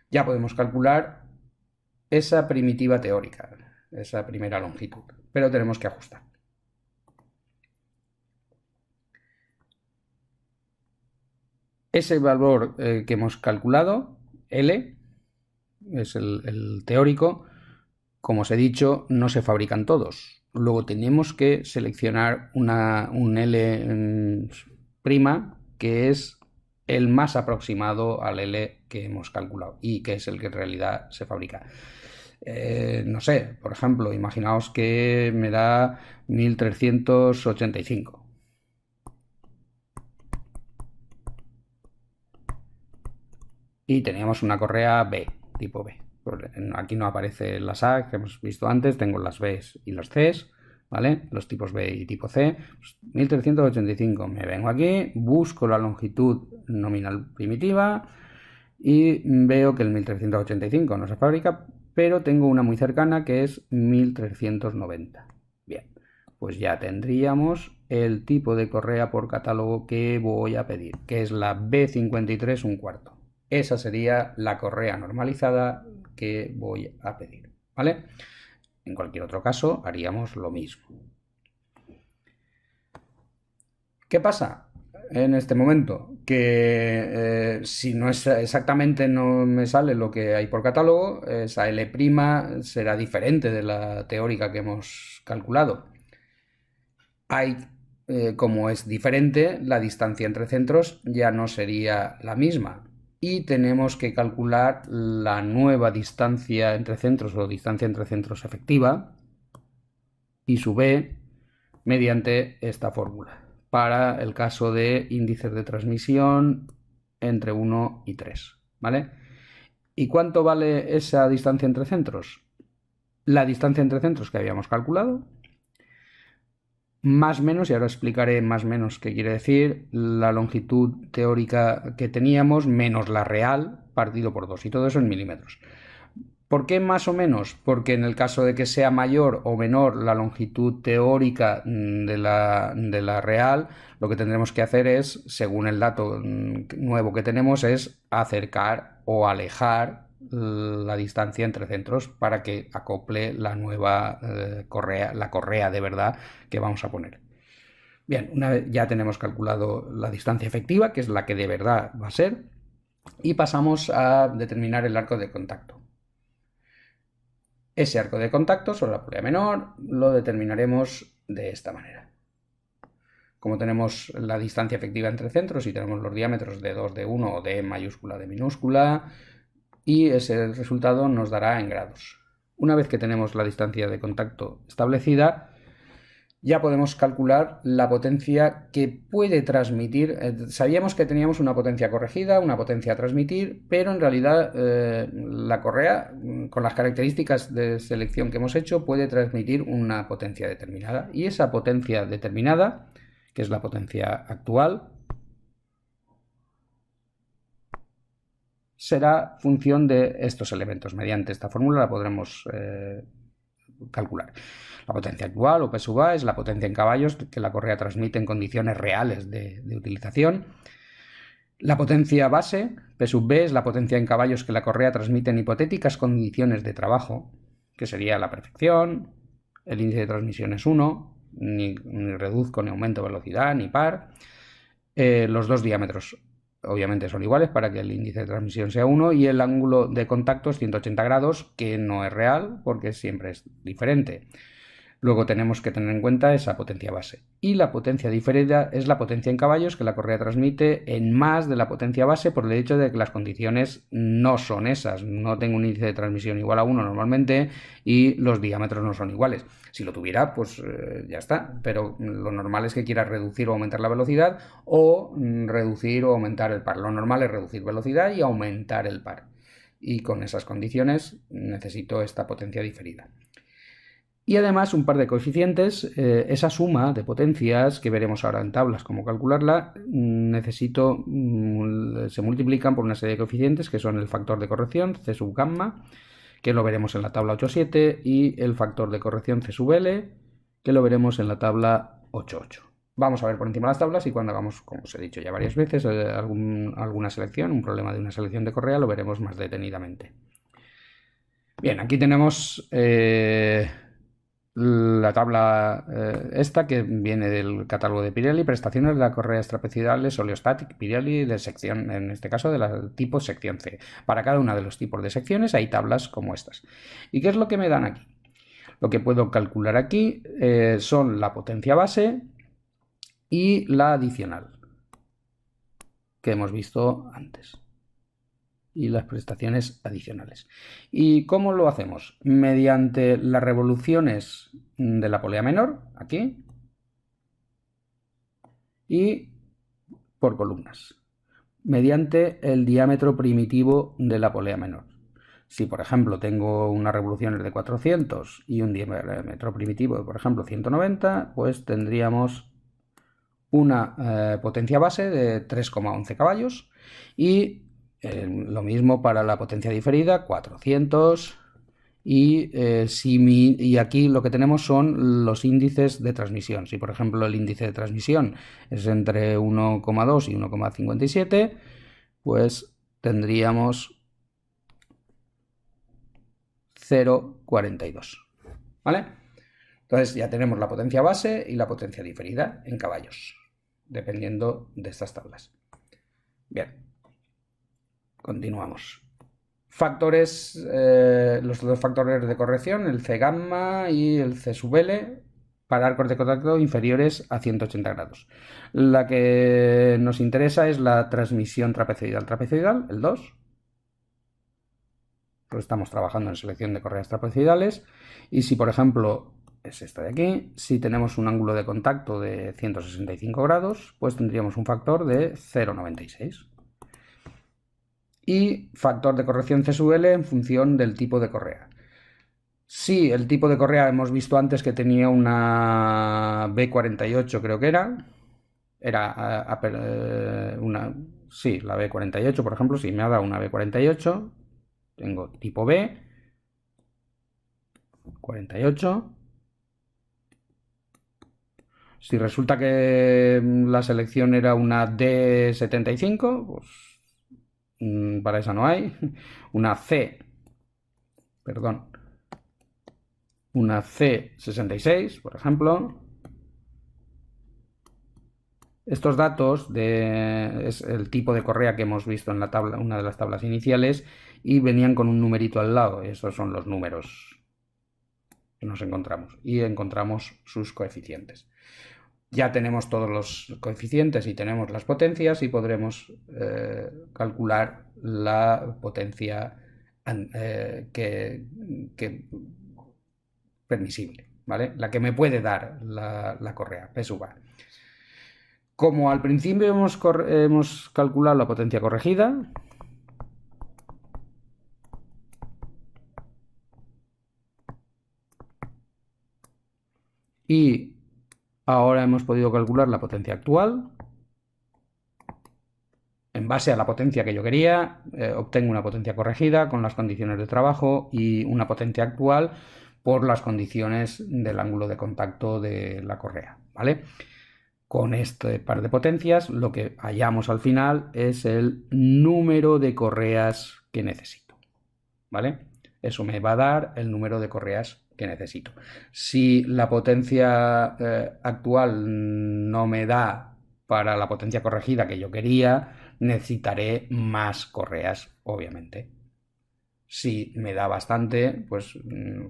Ya podemos calcular esa primitiva teórica, esa primera longitud, pero tenemos que ajustar. Ese valor que hemos calculado, L, es el teórico, como os he dicho, no se fabrican todos. Luego tenemos que seleccionar un L' que es el más aproximado al L que hemos calculado y que es el que en realidad se fabrica. No sé, por ejemplo, imaginaos que me da 1385. Y teníamos una correa B, tipo B. Aquí no aparece las A que hemos visto antes, tengo las B y los C, ¿vale? Los tipos B y tipo C. 1385, me vengo aquí, busco la longitud nominal primitiva y veo que el 1385 no se fabrica, pero tengo una muy cercana que es 1390. Bien, pues ya tendríamos el tipo de correa por catálogo que voy a pedir, que es la B53 1/4. Esa sería la correa normalizada que voy a pedir, ¿vale? En cualquier otro caso haríamos lo mismo. ¿Qué pasa en este momento? Que si no es exactamente, no me sale lo que hay por catálogo, esa L' será diferente de la teórica que hemos calculado. Como es diferente, la distancia entre centros ya no sería la misma. Y tenemos que calcular la nueva distancia entre centros o distancia entre centros efectiva y su B mediante esta fórmula para el caso de índices de transmisión entre 1 y 3, ¿vale? ¿Y cuánto vale esa distancia entre centros? La distancia entre centros que habíamos calculado, más menos, y ahora explicaré más menos qué quiere decir, la longitud teórica que teníamos menos la real partido por 2, y todo eso en milímetros. ¿Por qué más o menos? Porque en el caso de que sea mayor o menor la longitud teórica de la real, lo que tendremos que hacer es, según el dato nuevo que tenemos, es acercar o alejar la distancia entre centros para que acople la nueva correa, la correa de verdad que vamos a poner. Bien, una vez ya tenemos calculado la distancia efectiva, que es la que de verdad va a ser, y pasamos a determinar el arco de contacto. Ese arco de contacto sobre la polea menor lo determinaremos de esta manera. Como tenemos la distancia efectiva entre centros y tenemos los diámetros de 2, de 1 o de mayúscula, de minúscula, y ese resultado nos dará en grados. Una vez que tenemos la distancia de contacto establecida, ya podemos calcular la potencia que puede transmitir. Sabíamos que teníamos una potencia corregida, una potencia a transmitir, pero en realidad la correa, con las características de selección que hemos hecho, puede transmitir una potencia determinada. Y esa potencia determinada, que es la potencia actual, será función de estos elementos. Mediante esta fórmula la podremos calcular. La potencia actual, o P sub A, es la potencia en caballos que la correa transmite en condiciones reales de utilización. La potencia base, P sub B, es la potencia en caballos que la correa transmite en hipotéticas condiciones de trabajo, que sería la perfección. El índice de transmisión es 1, ni reduzco ni aumento velocidad, ni par. Los dos diámetros obviamente son iguales para que el índice de transmisión sea 1, y el ángulo de contacto es 180 grados, que no es real porque siempre es diferente. Luego tenemos que tener en cuenta esa potencia base. Y la potencia diferida es la potencia en caballos que la correa transmite en más de la potencia base por el hecho de que las condiciones no son esas. No tengo un índice de transmisión igual a 1 normalmente y los diámetros no son iguales. Si lo tuviera, pues ya está. Pero lo normal es que quiera reducir o aumentar la velocidad o reducir o aumentar el par. Lo normal es reducir velocidad y aumentar el par. Y con esas condiciones necesito esta potencia diferida. Y además un par de coeficientes, esa suma de potencias que veremos ahora en tablas cómo calcularla, se multiplican por una serie de coeficientes que son el factor de corrección C sub gamma, que lo veremos en la tabla 8.7, y el factor de corrección C sub L, que lo veremos en la tabla 8.8. Vamos a ver por encima las tablas y cuando hagamos, como os he dicho ya varias veces, alguna selección, un problema de una selección de correa, lo veremos más detenidamente. Bien, aquí tenemos la tabla esta que viene del catálogo de Pirelli, prestaciones de las correas trapezoidales Oleostatic Pirelli de sección, en este caso de la tipo sección C. Para cada uno de los tipos de secciones hay tablas como estas. ¿Y qué es lo que me dan aquí? Lo que puedo calcular aquí son la potencia base y la adicional que hemos visto antes, y las prestaciones adicionales. ¿Y cómo lo hacemos? Mediante las revoluciones de la polea menor, aquí, y por columnas, mediante el diámetro primitivo de la polea menor. Si, por ejemplo, tengo unas revoluciones de 400 y un diámetro primitivo de, por ejemplo, 190, pues tendríamos una potencia base de 3,11 caballos y lo mismo para la potencia diferida, 400, y aquí lo que tenemos son los índices de transmisión. Si por ejemplo el índice de transmisión es entre 1,2 y 1,57, pues tendríamos 0,42. ¿Vale? Entonces ya tenemos la potencia base y la potencia diferida en caballos, dependiendo de estas tablas. Bien. Continuamos. Factores, los dos factores de corrección, el C gamma y el C sub L, para arcos de contacto inferiores a 180 grados. La que nos interesa es la transmisión trapezoidal, el 2. Pues estamos trabajando en selección de correas trapezoidales. Y si, por ejemplo, es esta de aquí, si tenemos un ángulo de contacto de 165 grados, pues tendríamos un factor de 0,96. Y factor de corrección C sub L en función del tipo de correa. Sí, el tipo de correa hemos visto antes que tenía una B48, creo que era. Sí, la B48, por ejemplo, si me ha dado una B48, tengo tipo B, 48. Si resulta que la selección era una D75, pues para esa no hay. Una C66, por ejemplo. Estos datos es el tipo de correa que hemos visto en la tabla, una de las tablas iniciales, y venían con un numerito al lado. Esos son los números que nos encontramos. Y encontramos sus coeficientes. Ya tenemos todos los coeficientes y tenemos las potencias y podremos calcular la potencia permisible, ¿vale? La que me puede dar la correa, P sub A. Como al principio hemos calculado la potencia corregida, y ahora hemos podido calcular la potencia actual, en base a la potencia que yo quería, obtengo una potencia corregida con las condiciones de trabajo y una potencia actual por las condiciones del ángulo de contacto de la correa, ¿vale? Con este par de potencias, lo que hallamos al final es el número de correas que necesito, ¿vale? Eso me va a dar el número de correas que necesito. Si la potencia actual no me da para la potencia corregida que yo quería, necesitaré más correas, obviamente. Si me da bastante, pues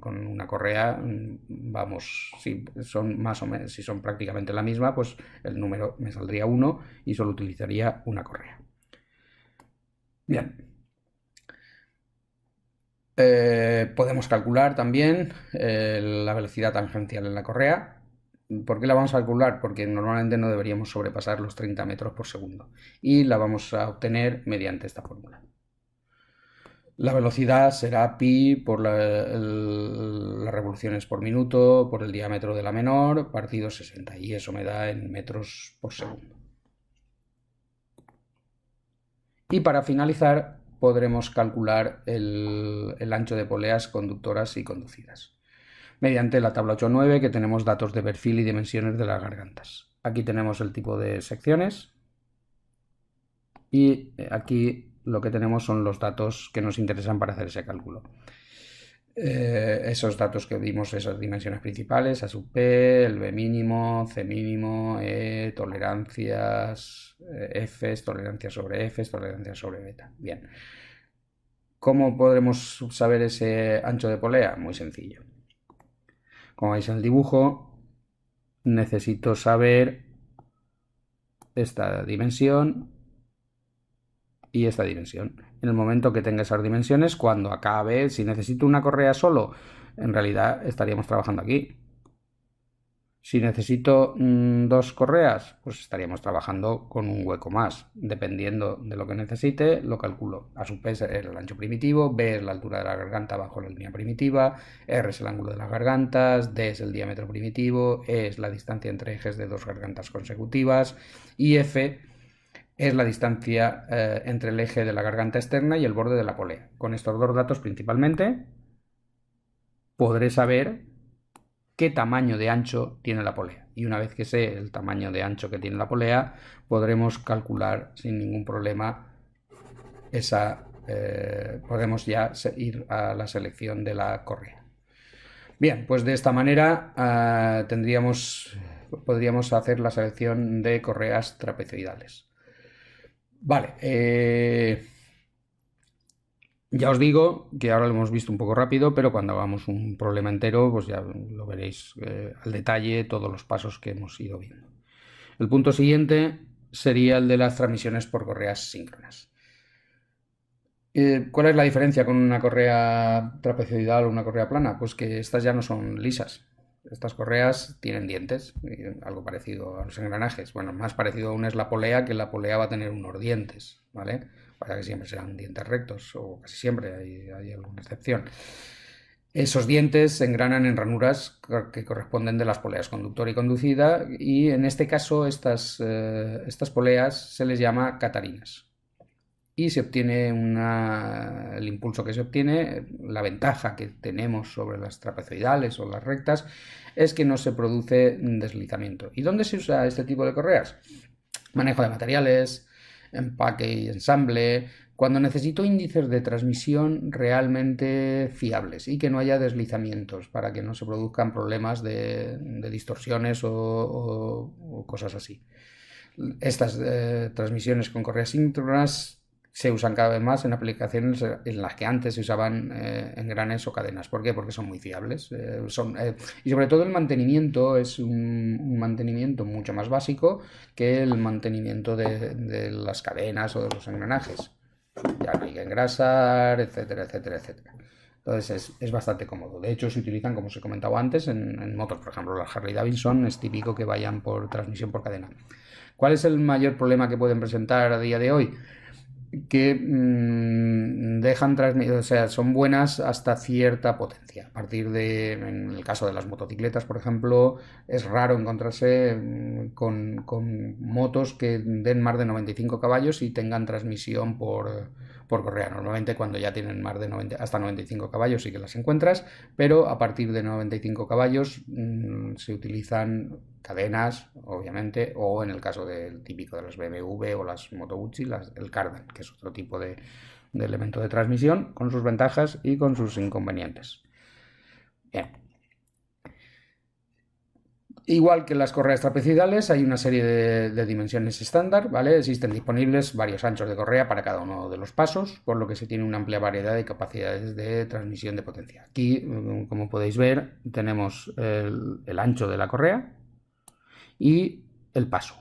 con una correa, vamos, si son más o menos, si son prácticamente la misma, pues el número me saldría 1 y solo utilizaría una correa. Bien. Podemos calcular también la velocidad tangencial en la correa. ¿Por qué la vamos a calcular? Porque normalmente no deberíamos sobrepasar los 30 metros por segundo. Y la vamos a obtener mediante esta fórmula. La velocidad será pi por las revoluciones por minuto por el diámetro de la menor partido 60 y eso me da en metros por segundo. Y para finalizar podremos calcular el ancho de poleas conductoras y conducidas mediante la tabla 8.9 que tenemos datos de perfil y dimensiones de las gargantas. Aquí tenemos el tipo de secciones y aquí lo que tenemos son los datos que nos interesan para hacer ese cálculo. Esos datos que vimos, esas dimensiones principales, A sub P, el B mínimo, C mínimo, E, tolerancias, Fs, tolerancias sobre Fs, tolerancias sobre beta. Bien. ¿Cómo podremos saber ese ancho de polea? Muy sencillo. Como veis en el dibujo, necesito saber esta dimensión y esta dimensión. En el momento que tenga esas dimensiones, cuando acabe, si necesito una correa solo, en realidad estaríamos trabajando aquí. Si necesito dos correas, pues estaríamos trabajando con un hueco más. Dependiendo de lo que necesite, lo calculo. A su P es el ancho primitivo, B es la altura de la garganta bajo la línea primitiva, R es el ángulo de las gargantas, D es el diámetro primitivo, E es la distancia entre ejes de dos gargantas consecutivas y F es la distancia entre el eje de la garganta externa y el borde de la polea. Con estos dos datos principalmente podré saber qué tamaño de ancho tiene la polea. Y una vez que sé el tamaño de ancho que tiene la polea, podremos calcular sin ningún problema podemos ya ir a la selección de la correa. Bien, pues de esta manera podríamos hacer la selección de correas trapezoidales. Vale, ya os digo que ahora lo hemos visto un poco rápido, pero cuando hagamos un problema entero, pues ya lo veréis al detalle todos los pasos que hemos ido viendo. El punto siguiente sería el de las transmisiones por correas síncronas. ¿Cuál es la diferencia con una correa trapezoidal o una correa plana? Pues que estas ya no son lisas. Estas correas tienen dientes, algo parecido a los engranajes. Bueno, más parecido aún es la polea, que la polea va a tener unos dientes, ¿vale? Para que siempre serán dientes rectos, o casi siempre, hay alguna excepción. Esos dientes se engranan en ranuras que corresponden de las poleas conductor y conducida, y en este caso estas poleas se les llama catarinas. Y se obtiene el impulso que se obtiene, la ventaja que tenemos sobre las trapezoidales o las rectas, es que no se produce deslizamiento. ¿Y dónde se usa este tipo de correas? Manejo de materiales, empaque y ensamble, cuando necesito índices de transmisión realmente fiables y que no haya deslizamientos para que no se produzcan problemas de distorsiones o cosas así. Estas transmisiones con correas síncronas se usan cada vez más en aplicaciones en las que antes se usaban engranes o cadenas. ¿Por qué? Porque son muy fiables. Y sobre todo el mantenimiento es un mantenimiento mucho más básico que el mantenimiento de las cadenas o de los engranajes. Ya no hay que engrasar, etcétera, etcétera, etcétera. Entonces es bastante cómodo. De hecho, se utilizan, como os he comentado antes, en motos. Por ejemplo, las Harley Davidson es típico que vayan por transmisión por cadena. ¿Cuál es el mayor problema que pueden presentar a día de hoy? Que dejan transmitir, o sea, son buenas hasta cierta potencia. A partir en el caso de las motocicletas, por ejemplo, es raro encontrarse con motos que den más de 95 caballos y tengan transmisión por correa. Normalmente cuando ya tienen más de hasta 95 caballos sí que las encuentras, pero a partir de 95 caballos se utilizan cadenas, obviamente, o en el caso del típico de las BMW o las Moto Guzzi, el cardan, que es otro tipo de elemento de transmisión, con sus ventajas y con sus inconvenientes. Bien. Igual que las correas trapezoidales, hay una serie de dimensiones estándar, ¿vale? Existen disponibles varios anchos de correa para cada uno de los pasos, por lo que se tiene una amplia variedad de capacidades de transmisión de potencia. Aquí, como podéis ver, tenemos el ancho de la correa y el paso.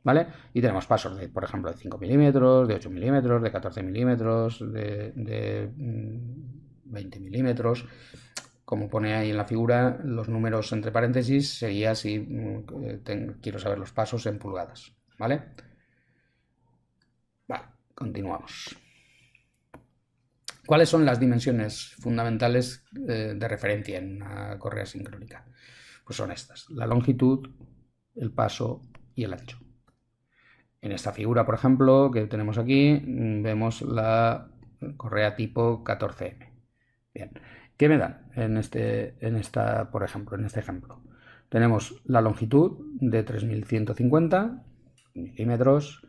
¿Vale? Y tenemos pasos por ejemplo, de 5 milímetros, de 8 milímetros, de 14 milímetros, de 20 milímetros. Como pone ahí en la figura, los números entre paréntesis sería si quiero saber los pasos en pulgadas. ¿Vale? Vale. Continuamos. ¿Cuáles son las dimensiones fundamentales de referencia en una correa sincrónica? Pues son estas: la longitud, el paso y el ancho. En esta figura, por ejemplo, que tenemos aquí, vemos la correa tipo 14M. Bien, ¿qué me dan por ejemplo, en este ejemplo? Tenemos la longitud de 3150 milímetros,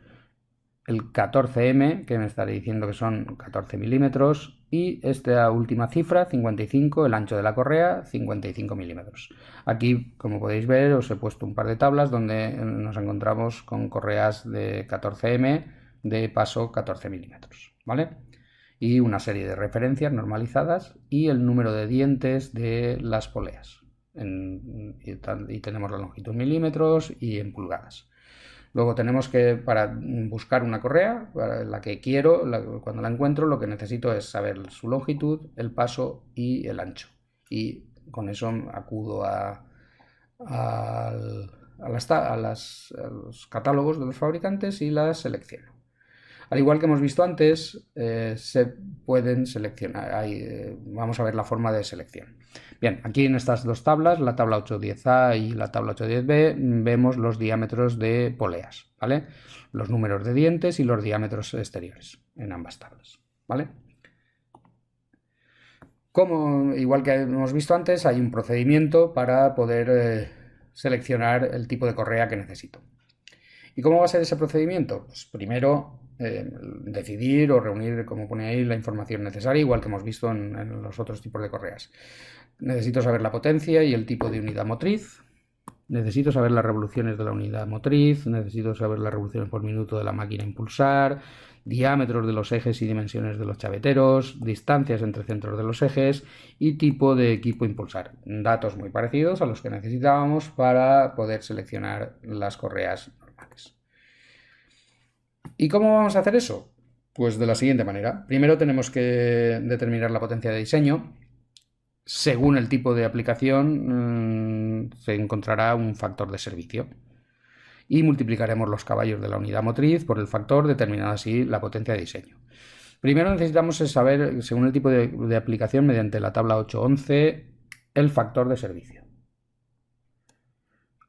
el 14M, que me estaré diciendo que son 14 milímetros, y esta última cifra, 55, el ancho de la correa, 55 milímetros. Aquí, como podéis ver, os he puesto un par de tablas donde nos encontramos con correas de 14M de paso 14 milímetros, ¿vale? Y una serie de referencias normalizadas y el número de dientes de las poleas. Y tenemos la longitud en milímetros y en pulgadas. Luego tenemos que, para buscar una correa, para la que quiero, cuando la encuentro, lo que necesito es saber su longitud, el paso y el ancho. Y con eso acudo a los catálogos de los fabricantes y las selecciono. Al igual que hemos visto antes, se pueden seleccionar. Vamos a ver la forma de selección. Bien, aquí en estas dos tablas, la tabla 810A y la tabla 810B, vemos los diámetros de poleas, ¿vale? Los números de dientes y los diámetros exteriores en ambas tablas, ¿vale? Igual que hemos visto antes, hay un procedimiento para poder seleccionar el tipo de correa que necesito. ¿Y cómo va a ser ese procedimiento? Pues primero decidir o reunir, como pone ahí, la información necesaria, igual que hemos visto en los otros tipos de correas. Necesito saber la potencia y el tipo de unidad motriz. Necesito saber las revoluciones de la unidad motriz. Necesito saber las revoluciones por minuto de la máquina a impulsar. Diámetros de los ejes y dimensiones de los chaveteros. Distancias entre centros de los ejes. Y tipo de equipo a impulsar. Datos muy parecidos a los que necesitábamos para poder seleccionar las correas normales. ¿Y cómo vamos a hacer eso? Pues de la siguiente manera. Primero tenemos que determinar la potencia de diseño. Según el tipo de aplicación, se encontrará un factor de servicio. Y multiplicaremos los caballos de la unidad motriz por el factor, determinando así la potencia de diseño. Primero necesitamos saber, según el tipo de aplicación, mediante la tabla 811, el factor de servicio.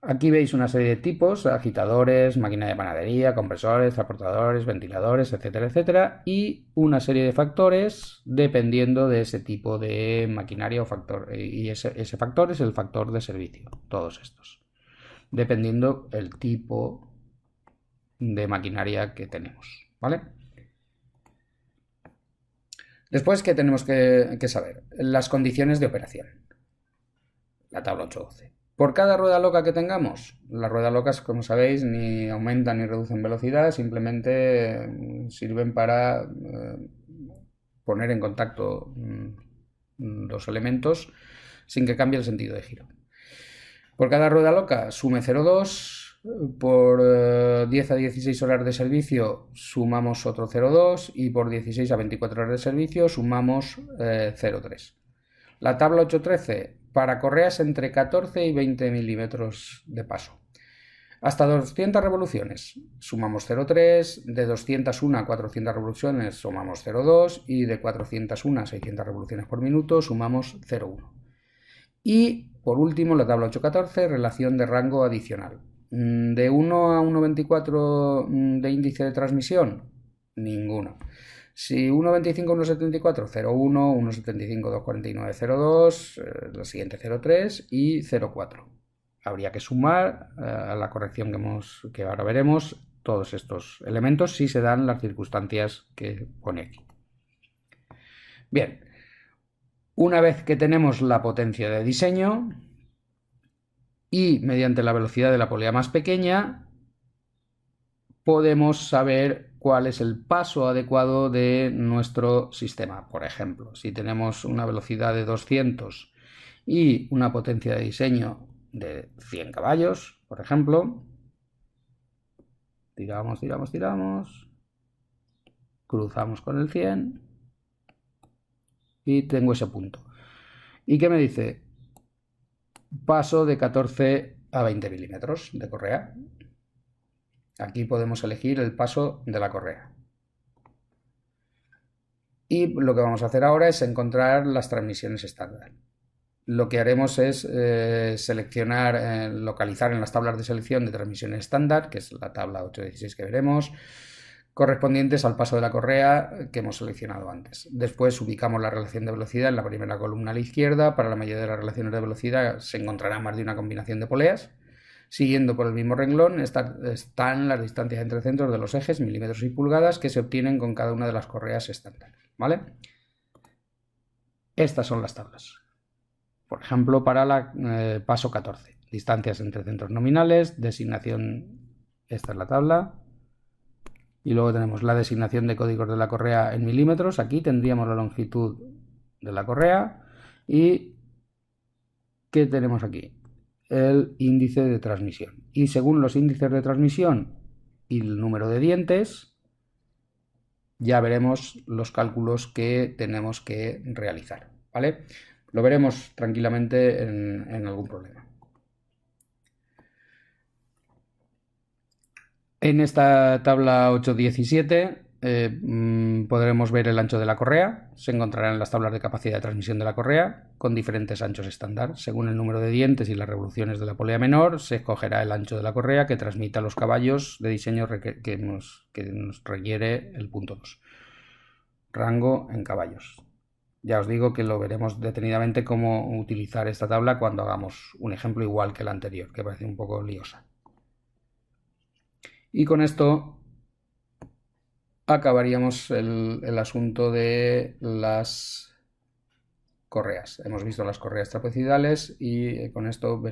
Aquí veis una serie de tipos: agitadores, máquina de panadería, compresores, transportadores, ventiladores, etcétera, etcétera, y una serie de factores dependiendo de ese tipo de maquinaria o factor. Y ese factor es el factor de servicio, todos estos, dependiendo el tipo de maquinaria que tenemos, ¿vale? Después, ¿qué tenemos que saber? Las condiciones de operación. La tabla 812. Por cada rueda loca que tengamos, las ruedas locas, como sabéis, ni aumentan ni reducen velocidad, simplemente sirven para poner en contacto los elementos sin que cambie el sentido de giro. Por cada rueda loca sume 0,2, por 10 a 16 horas de servicio sumamos otro 0,2 y por 16 a 24 horas de servicio sumamos 0,3. La tabla 813, para correas entre 14 y 20 milímetros de paso. Hasta 200 revoluciones sumamos 0,3, de 201 a 400 revoluciones sumamos 0,2 y de 401 a 600 revoluciones por minuto sumamos 0,1. Y por último, la tabla 814, relación de rango adicional. De 1 a 1,24 de índice de transmisión, ninguno. Si 1,25, 1,74, 0,1, 1,75, 2,49, 0,2, la siguiente 0,3 y 0,4. Habría que sumar a la corrección que ahora veremos todos estos elementos si se dan las circunstancias que pone aquí. Bien, una vez que tenemos la potencia de diseño y mediante la velocidad de la polea más pequeña, podemos saber cuál es el paso adecuado de nuestro sistema. Por ejemplo, si tenemos una velocidad de 200 y una potencia de diseño de 100 caballos, por ejemplo, tiramos, cruzamos con el 100 y tengo ese punto. ¿Y qué me dice? Paso de 14 a 20 milímetros de correa. Aquí podemos elegir el paso de la correa. Y lo que vamos a hacer ahora es encontrar las transmisiones estándar. Lo que haremos es seleccionar, localizar en las tablas de selección de transmisiones estándar, que es la tabla 8.16 que veremos, correspondientes al paso de la correa que hemos seleccionado antes. Después ubicamos la relación de velocidad en la primera columna a la izquierda. Para la mayoría de las relaciones de velocidad se encontrará más de una combinación de poleas. Siguiendo por el mismo renglón están las distancias entre centros de los ejes, milímetros y pulgadas, que se obtienen con cada una de las correas estándar, ¿vale? Estas son las tablas. Por ejemplo, para la paso 14, distancias entre centros nominales, designación, esta es la tabla, y luego tenemos la designación de códigos de la correa en milímetros. Aquí tendríamos la longitud de la correa. Y ¿qué tenemos aquí? El índice de transmisión. Y según los índices de transmisión y el número de dientes, ya veremos los cálculos que tenemos que realizar, ¿vale? Lo veremos tranquilamente en algún problema. En esta tabla 8.17 podremos ver el ancho de la correa. Se encontrarán en las tablas de capacidad de transmisión de la correa con diferentes anchos estándar. Según el número de dientes y las revoluciones de la polea menor, se escogerá el ancho de la correa que transmita los caballos de diseño que nos requiere el punto 2. Rango en caballos. Ya os digo que lo veremos detenidamente cómo utilizar esta tabla cuando hagamos un ejemplo igual que el anterior, que parece un poco liosa. Y con esto acabaríamos el asunto de las correas. Hemos visto las correas trapezoidales y con esto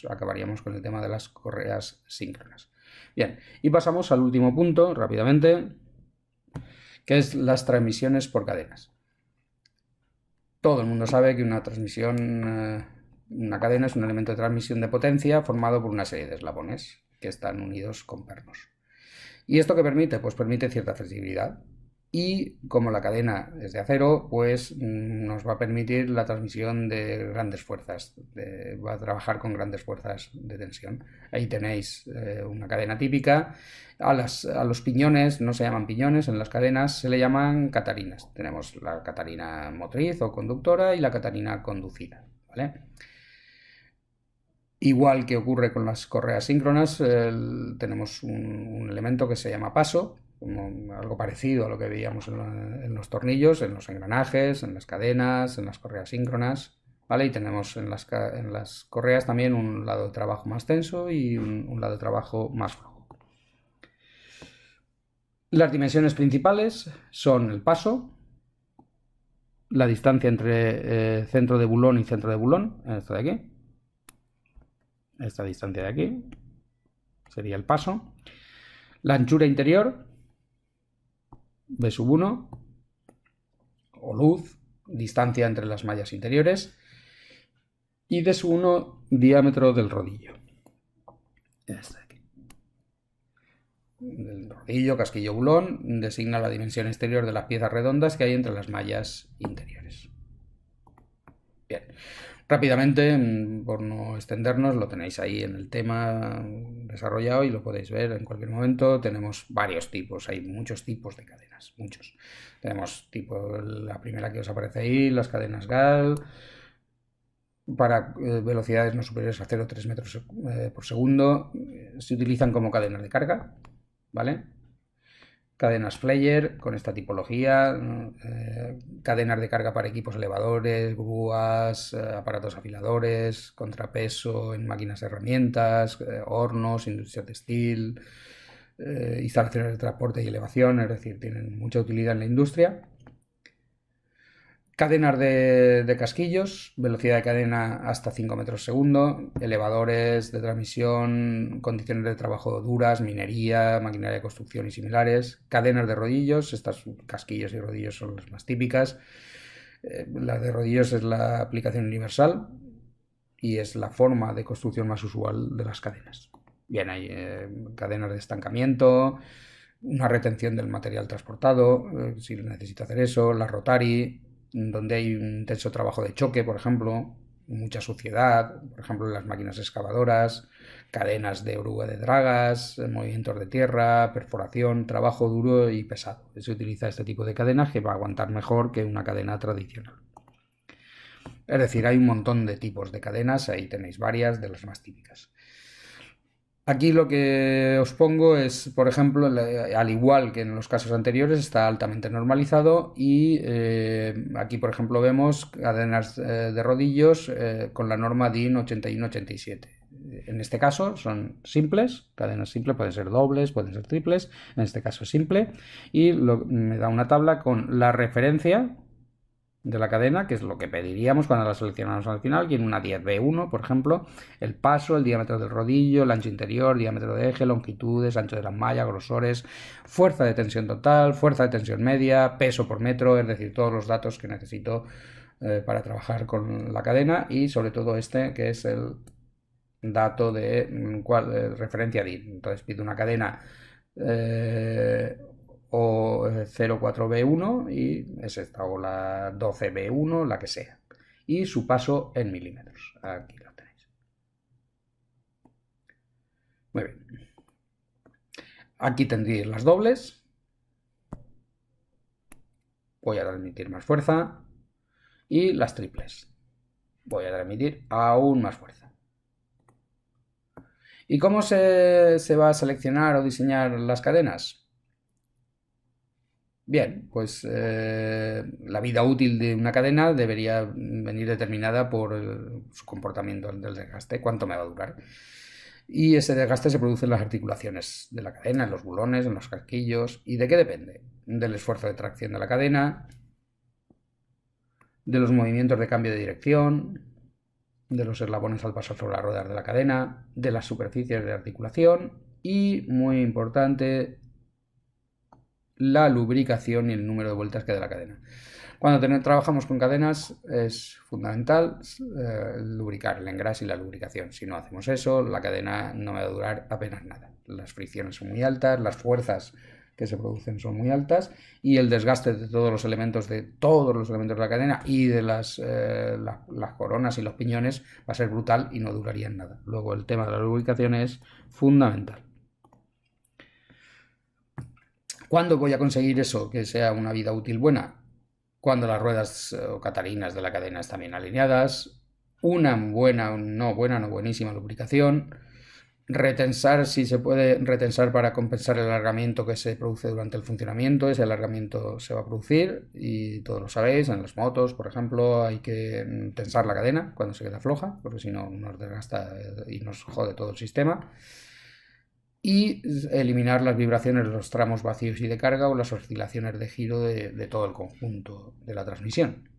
acabaríamos con el tema de las correas síncronas. Bien, y pasamos al último punto rápidamente, que es las transmisiones por cadenas. Todo el mundo sabe que una cadena es un elemento de transmisión de potencia formado por una serie de eslabones que están unidos con pernos. ¿Y esto qué permite? Pues permite cierta flexibilidad. Y como la cadena es de acero, pues nos va a permitir la transmisión de grandes fuerzas. Va a trabajar con grandes fuerzas de tensión. Ahí tenéis una cadena típica. A los piñones, no se llaman piñones, en las cadenas se le llaman catarinas. Tenemos la catarina motriz o conductora y la catarina conducida, ¿vale? Igual que ocurre con las correas síncronas, tenemos un elemento que se llama paso, como algo parecido a lo que veíamos en los tornillos, en los engranajes, en las cadenas, en las correas síncronas, ¿vale? Y tenemos en las correas también un lado de trabajo más tenso y un lado de trabajo más flojo. Las dimensiones principales son el paso, la distancia entre centro de bulón y centro de bulón, esto de aquí. Esta distancia de aquí sería el paso. La anchura interior, B1, o luz, distancia entre las mallas interiores. Y D1, diámetro del rodillo. Este de aquí. El rodillo, casquillo, bulón, designa la dimensión exterior de las piezas redondas que hay entre las mallas interiores. Bien. Rápidamente, por no extendernos, lo tenéis ahí en el tema desarrollado y lo podéis ver en cualquier momento. Tenemos varios tipos, hay muchos tipos de cadenas, muchos. Tenemos la primera que os aparece ahí, las cadenas GAL, para velocidades no superiores a 0,3 metros por segundo. Se utilizan como cadenas de carga, ¿vale? Cadenas Flyer con esta tipología, cadenas de carga para equipos elevadores, grúas, aparatos afiladores, contrapeso en máquinas herramientas, hornos, industria textil, instalaciones de transporte y elevación, es decir, tienen mucha utilidad en la industria. Cadenas de casquillos, velocidad de cadena hasta 5 metros segundo, elevadores de transmisión, condiciones de trabajo duras, minería, maquinaria de construcción y similares. Cadenas de rodillos, estas casquillos y rodillos son las más típicas. Las de rodillos es la aplicación universal y es la forma de construcción más usual de las cadenas. Bien, hay cadenas de estancamiento, una retención del material transportado, si necesita hacer eso, la rotary, donde hay un intenso trabajo de choque, por ejemplo, mucha suciedad, por ejemplo, en las máquinas excavadoras, cadenas de oruga de dragas, movimientos de tierra, perforación, trabajo duro y pesado. Se utiliza este tipo de cadenas que va a aguantar mejor que una cadena tradicional. Es decir, hay un montón de tipos de cadenas, ahí tenéis varias de las más típicas. Aquí lo que os pongo es, por ejemplo, al igual que en los casos anteriores, está altamente normalizado y aquí, por ejemplo, vemos cadenas de rodillos con la norma DIN 8187. En este caso son simples, cadenas simples, pueden ser dobles, pueden ser triples, en este caso es simple, y me da una tabla con la referencia de la cadena, que es lo que pediríamos cuando la seleccionamos al final, y en una 10B1, por ejemplo, el paso, el diámetro del rodillo, el ancho interior, diámetro de eje, longitudes, ancho de las mallas, grosores, fuerza de tensión total, fuerza de tensión media, peso por metro, es decir, todos los datos que necesito para trabajar con la cadena, y sobre todo este, que es el dato de referencia DIN. Entonces pido una cadena o 04B1 y es esta, o la 12B1, la que sea, y su paso en milímetros. Aquí lo tenéis. Muy bien. Aquí tendréis las dobles. Voy a transmitir más fuerza. Y las triples. Voy a transmitir aún más fuerza. ¿Y cómo se va a seleccionar o diseñar las cadenas? Bien, pues la vida útil de una cadena debería venir determinada por su comportamiento del desgaste, cuánto me va a durar. Y ese desgaste se produce en las articulaciones de la cadena, en los bulones, en los casquillos. ¿Y de qué depende? Del esfuerzo de tracción de la cadena, de los movimientos de cambio de dirección, de los eslabones al paso sobre las ruedas de la cadena, de las superficies de articulación y, muy importante, la lubricación y el número de vueltas que da la cadena. Cuando trabajamos con cadenas es fundamental lubricar el engrase y la lubricación. Si no hacemos eso, la cadena no va a durar apenas nada. Las fricciones son muy altas, las fuerzas que se producen son muy altas y el desgaste de todos los elementos de la cadena y de las coronas y los piñones va a ser brutal y no duraría en nada. Luego el tema de la lubricación es fundamental. ¿Cuándo voy a conseguir eso, que sea una vida útil buena? Cuando las ruedas o catalinas de la cadena están bien alineadas, una buenísima lubricación, retensar si se puede retensar para compensar el alargamiento que se produce durante el funcionamiento. Ese alargamiento se va a producir y todos lo sabéis, en las motos, por ejemplo, hay que tensar la cadena cuando se queda floja, porque si no nos desgasta y nos jode todo el sistema. Y eliminar las vibraciones de los tramos vacíos y de carga o las oscilaciones de giro de todo el conjunto de la transmisión.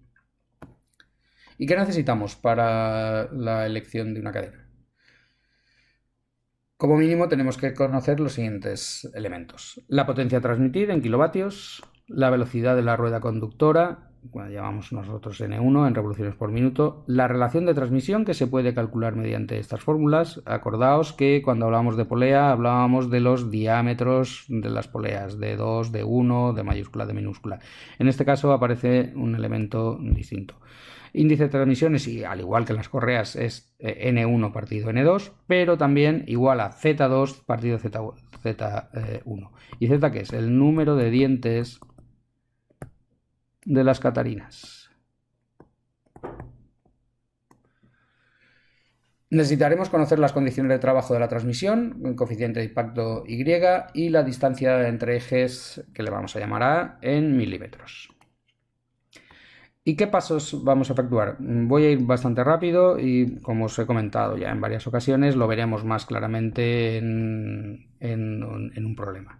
¿Y qué necesitamos para la elección de una cadena? Como mínimo tenemos que conocer los siguientes elementos: la potencia a transmitir en kilovatios, la velocidad de la rueda conductora, llamamos nosotros N1 en revoluciones por minuto, la relación de transmisión que se puede calcular mediante estas fórmulas. Acordaos que cuando hablábamos de polea hablábamos de los diámetros de las poleas, de 2, de 1, de mayúscula, de minúscula. En este caso aparece un elemento distinto. Índice de transmisiones, y al igual que en las correas, es N1 partido N2, pero también igual a Z2 partido Z1. ¿Y Z qué es? El número de dientes de las catalinas. Necesitaremos conocer las condiciones de trabajo de la transmisión, el coeficiente de impacto Y y la distancia entre ejes, que le vamos a llamar A, en milímetros. ¿Y qué pasos vamos a efectuar? Voy a ir bastante rápido y, como os he comentado ya en varias ocasiones, lo veremos más claramente en un problema.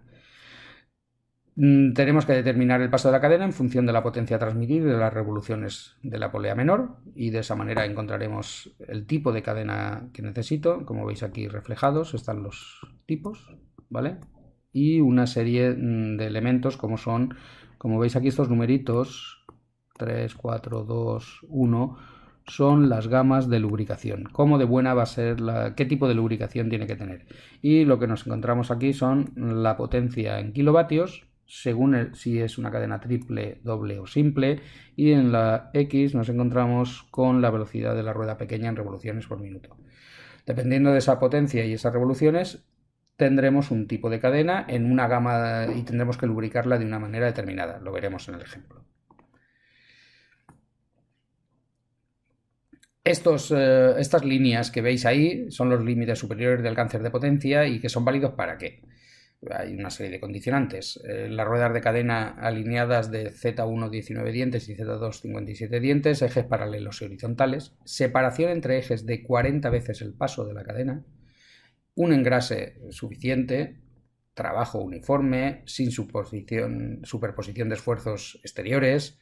Tenemos que determinar el paso de la cadena en función de la potencia a transmitir y de las revoluciones de la polea menor, y de esa manera encontraremos el tipo de cadena que necesito. Como veis aquí reflejados están los tipos, ¿vale? Y una serie de elementos como son, como veis aquí, estos numeritos 3, 4, 2, 1 son las gamas de lubricación. Cómo de buena va a ser, qué tipo de lubricación tiene que tener. Y lo que nos encontramos aquí son la potencia en kilovatios, según si es una cadena triple, doble o simple, y en la X nos encontramos con la velocidad de la rueda pequeña en revoluciones por minuto. Dependiendo de esa potencia y esas revoluciones, tendremos un tipo de cadena en una gama y tendremos que lubricarla de una manera determinada. Lo veremos en el ejemplo. Estas líneas que veis ahí son los límites superiores del cáncer de potencia y que son válidos ¿para qué? Hay una serie de condicionantes. Las ruedas de cadena alineadas de Z1 19 dientes y Z2 57 dientes, ejes paralelos y horizontales, separación entre ejes de 40 veces el paso de la cadena, un engrase suficiente, trabajo uniforme, sin superposición de esfuerzos exteriores,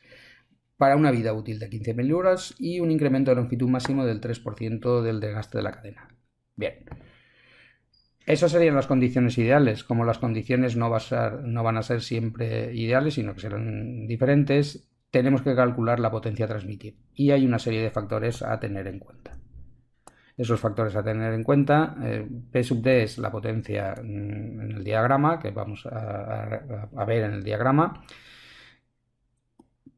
para una vida útil de 15.000 horas y un incremento de longitud máximo del 3% del desgaste de la cadena. Bien. Esas serían las condiciones ideales. Como las condiciones no van a ser siempre ideales, sino que serán diferentes, tenemos que calcular la potencia a transmitir. Y hay una serie de factores a tener en cuenta. Esos factores a tener en cuenta, P sub D es la potencia en el diagrama, que vamos a ver en el diagrama.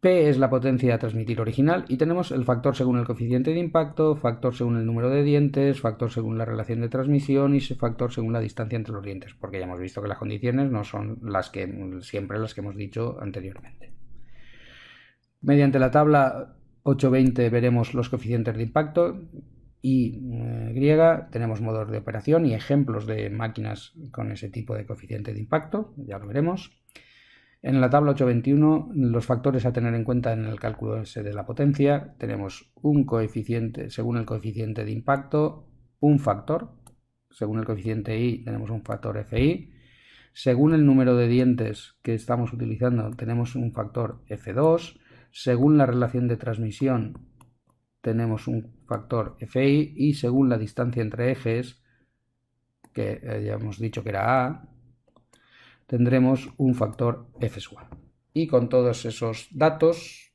P es la potencia a transmitir original y tenemos el factor según el coeficiente de impacto, factor según el número de dientes, factor según la relación de transmisión y factor según la distancia entre los dientes, porque ya hemos visto que las condiciones no son siempre las que hemos dicho anteriormente. Mediante la tabla 820 veremos los coeficientes de impacto y griega, tenemos modos de operación y ejemplos de máquinas con ese tipo de coeficiente de impacto, ya lo veremos. En la tabla 821, los factores a tener en cuenta en el cálculo ese de la potencia, tenemos un coeficiente según el coeficiente de impacto, un factor, según el coeficiente I tenemos un factor FI, según el número de dientes que estamos utilizando tenemos un factor F2, según la relación de transmisión tenemos un factor FI y según la distancia entre ejes, que ya hemos dicho que era A, tendremos un factor F sub A. Y con todos esos datos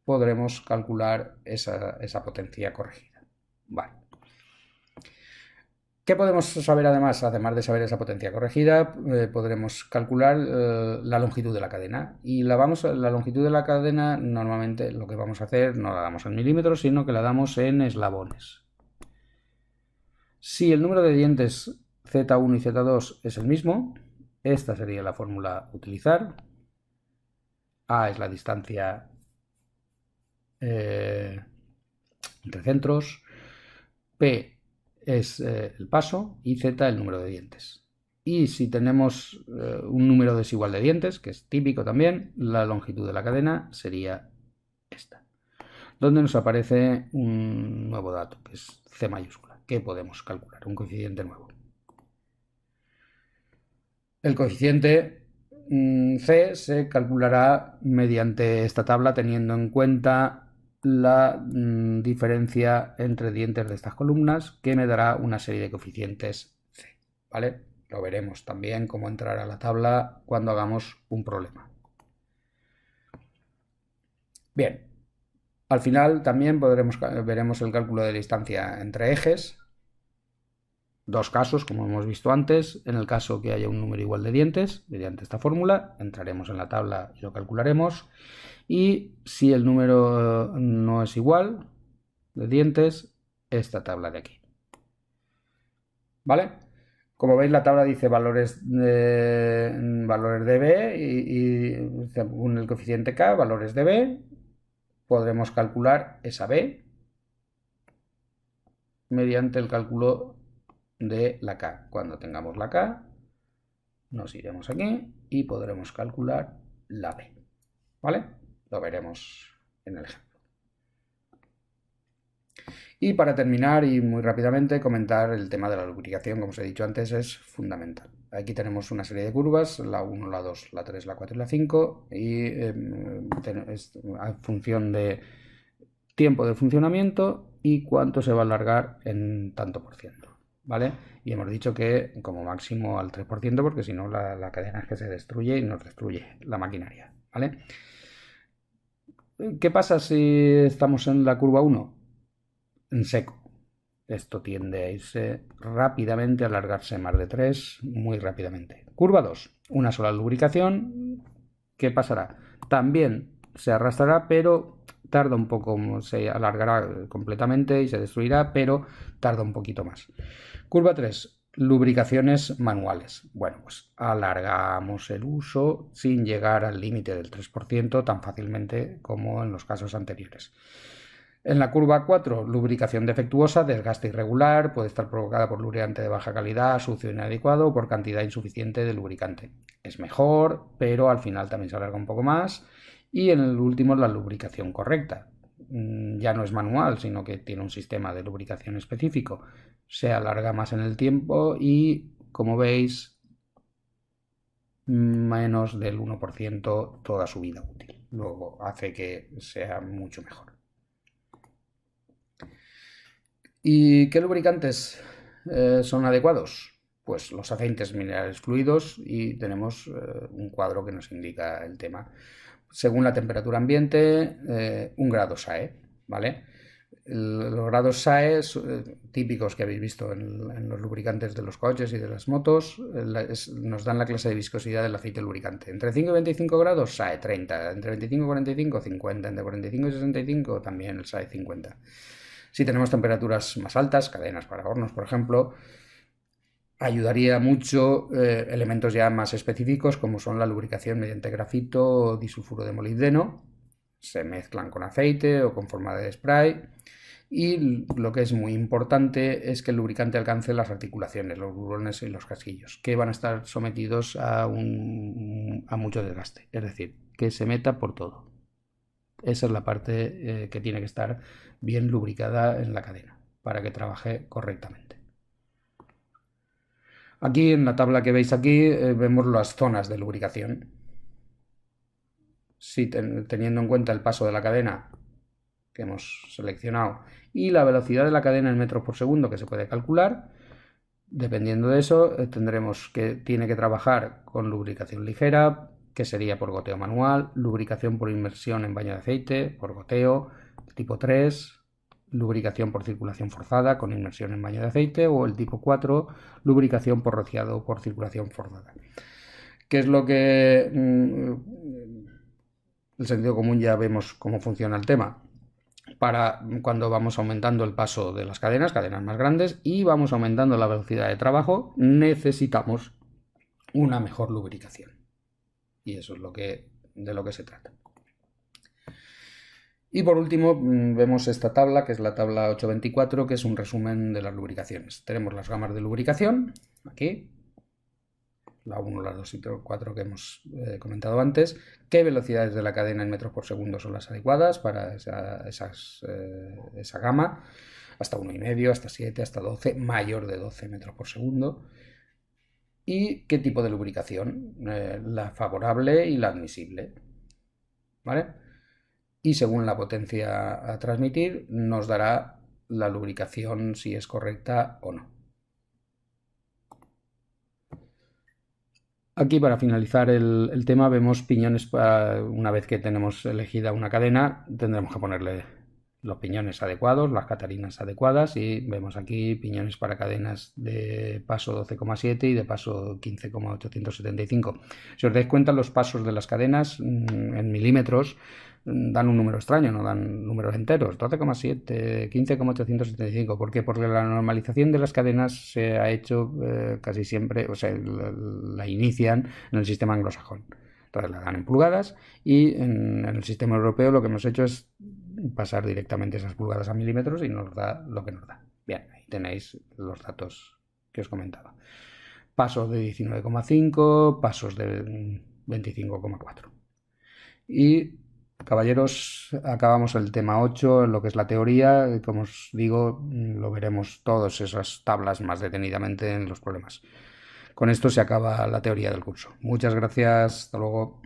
podremos calcular esa potencia corregida. Vale. ¿Qué podemos saber además? Además de saber esa potencia corregida, podremos calcular la longitud de la cadena. Y la longitud de la cadena normalmente lo que vamos a hacer no la damos en milímetros, sino que la damos en eslabones. Si el número de dientes Z1 y Z2 es el mismo, esta sería la fórmula a utilizar. A es la distancia entre centros, P es el paso y Z el número de dientes. Y si tenemos un número desigual de dientes, que es típico también, la longitud de la cadena sería esta, donde nos aparece un nuevo dato, que es C mayúscula, que podemos calcular, un coeficiente nuevo. El coeficiente C se calculará mediante esta tabla teniendo en cuenta la diferencia entre dientes de estas columnas, que me dará una serie de coeficientes C, ¿vale? Lo veremos también cómo entrar a la tabla cuando hagamos un problema. Bien, al final también veremos el cálculo de distancia entre ejes. Dos casos, como hemos visto antes. En el caso que haya un número igual de dientes, mediante esta fórmula, entraremos en la tabla y lo calcularemos. Y si el número no es igual de dientes, esta tabla de aquí. ¿Vale? Como veis, la tabla dice valores de B y según el coeficiente K, valores de B, podremos calcular esa B mediante el cálculo de la K. Cuando tengamos la K, nos iremos aquí y podremos calcular la B. ¿Vale? Lo veremos en el ejemplo. Y para terminar y muy rápidamente comentar el tema de la lubricación, como os he dicho antes, es fundamental. Aquí tenemos una serie de curvas, la 1, la 2, la 3, la 4 y la 5, y es a función de tiempo de funcionamiento y cuánto se va a alargar en tanto por ciento. ¿Vale? Y hemos dicho que como máximo al 3%, porque si no la cadena es que se destruye y nos destruye la maquinaria. ¿Vale? ¿Qué pasa si estamos en la curva 1? En seco. Esto tiende a irse rápidamente, a alargarse más de 3, muy rápidamente. Curva 2, una sola lubricación. ¿Qué pasará? También se arrastrará, pero tarda un poco, se alargará completamente y se destruirá, pero tarda un poquito más. Curva 3. Lubricaciones manuales. Bueno, pues alargamos el uso sin llegar al límite del 3% tan fácilmente como en los casos anteriores. En la curva 4, lubricación defectuosa, desgaste irregular, puede estar provocada por lubricante de baja calidad, sucio e inadecuado o por cantidad insuficiente de lubricante. Es mejor, pero al final también se alarga un poco más. Y en el último, la lubricación correcta. Ya no es manual, sino que tiene un sistema de lubricación específico. Se alarga más en el tiempo y, como veis, menos del 1% toda su vida útil. Luego hace que sea mucho mejor. ¿Y qué lubricantes son adecuados? Pues los aceites minerales fluidos y tenemos un cuadro que nos indica el tema. Según la temperatura ambiente, 1 grado SAE, ¿vale? Los grados SAE típicos que habéis visto en los lubricantes de los coches y de las motos nos dan la clase de viscosidad del aceite lubricante. Entre 5 y 25 grados SAE 30, entre 25 y 45 50, entre 45 y 65 también el SAE 50. Si tenemos temperaturas más altas, cadenas para hornos, por ejemplo, ayudaría mucho elementos ya más específicos como son la lubricación mediante grafito o disulfuro de molibdeno. Se mezclan con aceite o con forma de spray. Y lo que es muy importante es que el lubricante alcance las articulaciones, los bulones y los casquillos, que van a estar sometidos a mucho desgaste. Es decir, que se meta por todo. Esa es la parte que tiene que estar bien lubricada en la cadena para que trabaje correctamente. Aquí en la tabla que veis aquí vemos las zonas de lubricación. Si teniendo en cuenta el paso de la cadena que hemos seleccionado y la velocidad de la cadena en metros por segundo que se puede calcular, dependiendo de eso tendremos que tiene que trabajar con lubricación ligera, que sería por goteo manual, lubricación por inmersión en baño de aceite, por goteo, tipo 3, lubricación por circulación forzada con inmersión en baño de aceite, o el tipo 4, lubricación por rociado por circulación forzada. ¿Qué es lo que el sentido común ya vemos cómo funciona el tema? Para cuando vamos aumentando el paso de las cadenas más grandes, y vamos aumentando la velocidad de trabajo, necesitamos una mejor lubricación. Y eso es de lo que se trata. Y por último vemos esta tabla, que es la tabla 824, que es un resumen de las lubricaciones. Tenemos las gamas de lubricación, aquí, la 1, la 2 y la 4 que hemos comentado antes. ¿Qué velocidades de la cadena en metros por segundo son las adecuadas para esa gama? Hasta 1,5, hasta 7, hasta 12, mayor de 12 metros por segundo. ¿Y qué tipo de lubricación? La favorable y la admisible, ¿vale? Y según la potencia a transmitir, nos dará la lubricación si es correcta o no. Aquí, para finalizar el tema, vemos piñones. Una vez que tenemos elegida una cadena, tendremos que ponerle los piñones adecuados, las catalinas adecuadas, y vemos aquí piñones para cadenas de paso 12,7 y de paso 15,875. Si os dais cuenta, los pasos de las cadenas en milímetros dan un número extraño, no dan números enteros, 12,7, 15,875. ¿Por qué? Porque la normalización de las cadenas se ha hecho casi siempre, o sea, la inician en el sistema anglosajón. Entonces la dan en pulgadas, y en el sistema europeo lo que hemos hecho es pasar directamente esas pulgadas a milímetros y nos da lo que nos da. Bien, ahí tenéis los datos que os comentaba. Pasos de 19,5, pasos de 25,4. Y caballeros, acabamos el tema 8, en lo que es la teoría. Como os digo, lo veremos todas esas tablas más detenidamente en los problemas. Con esto se acaba la teoría del curso. Muchas gracias, hasta luego.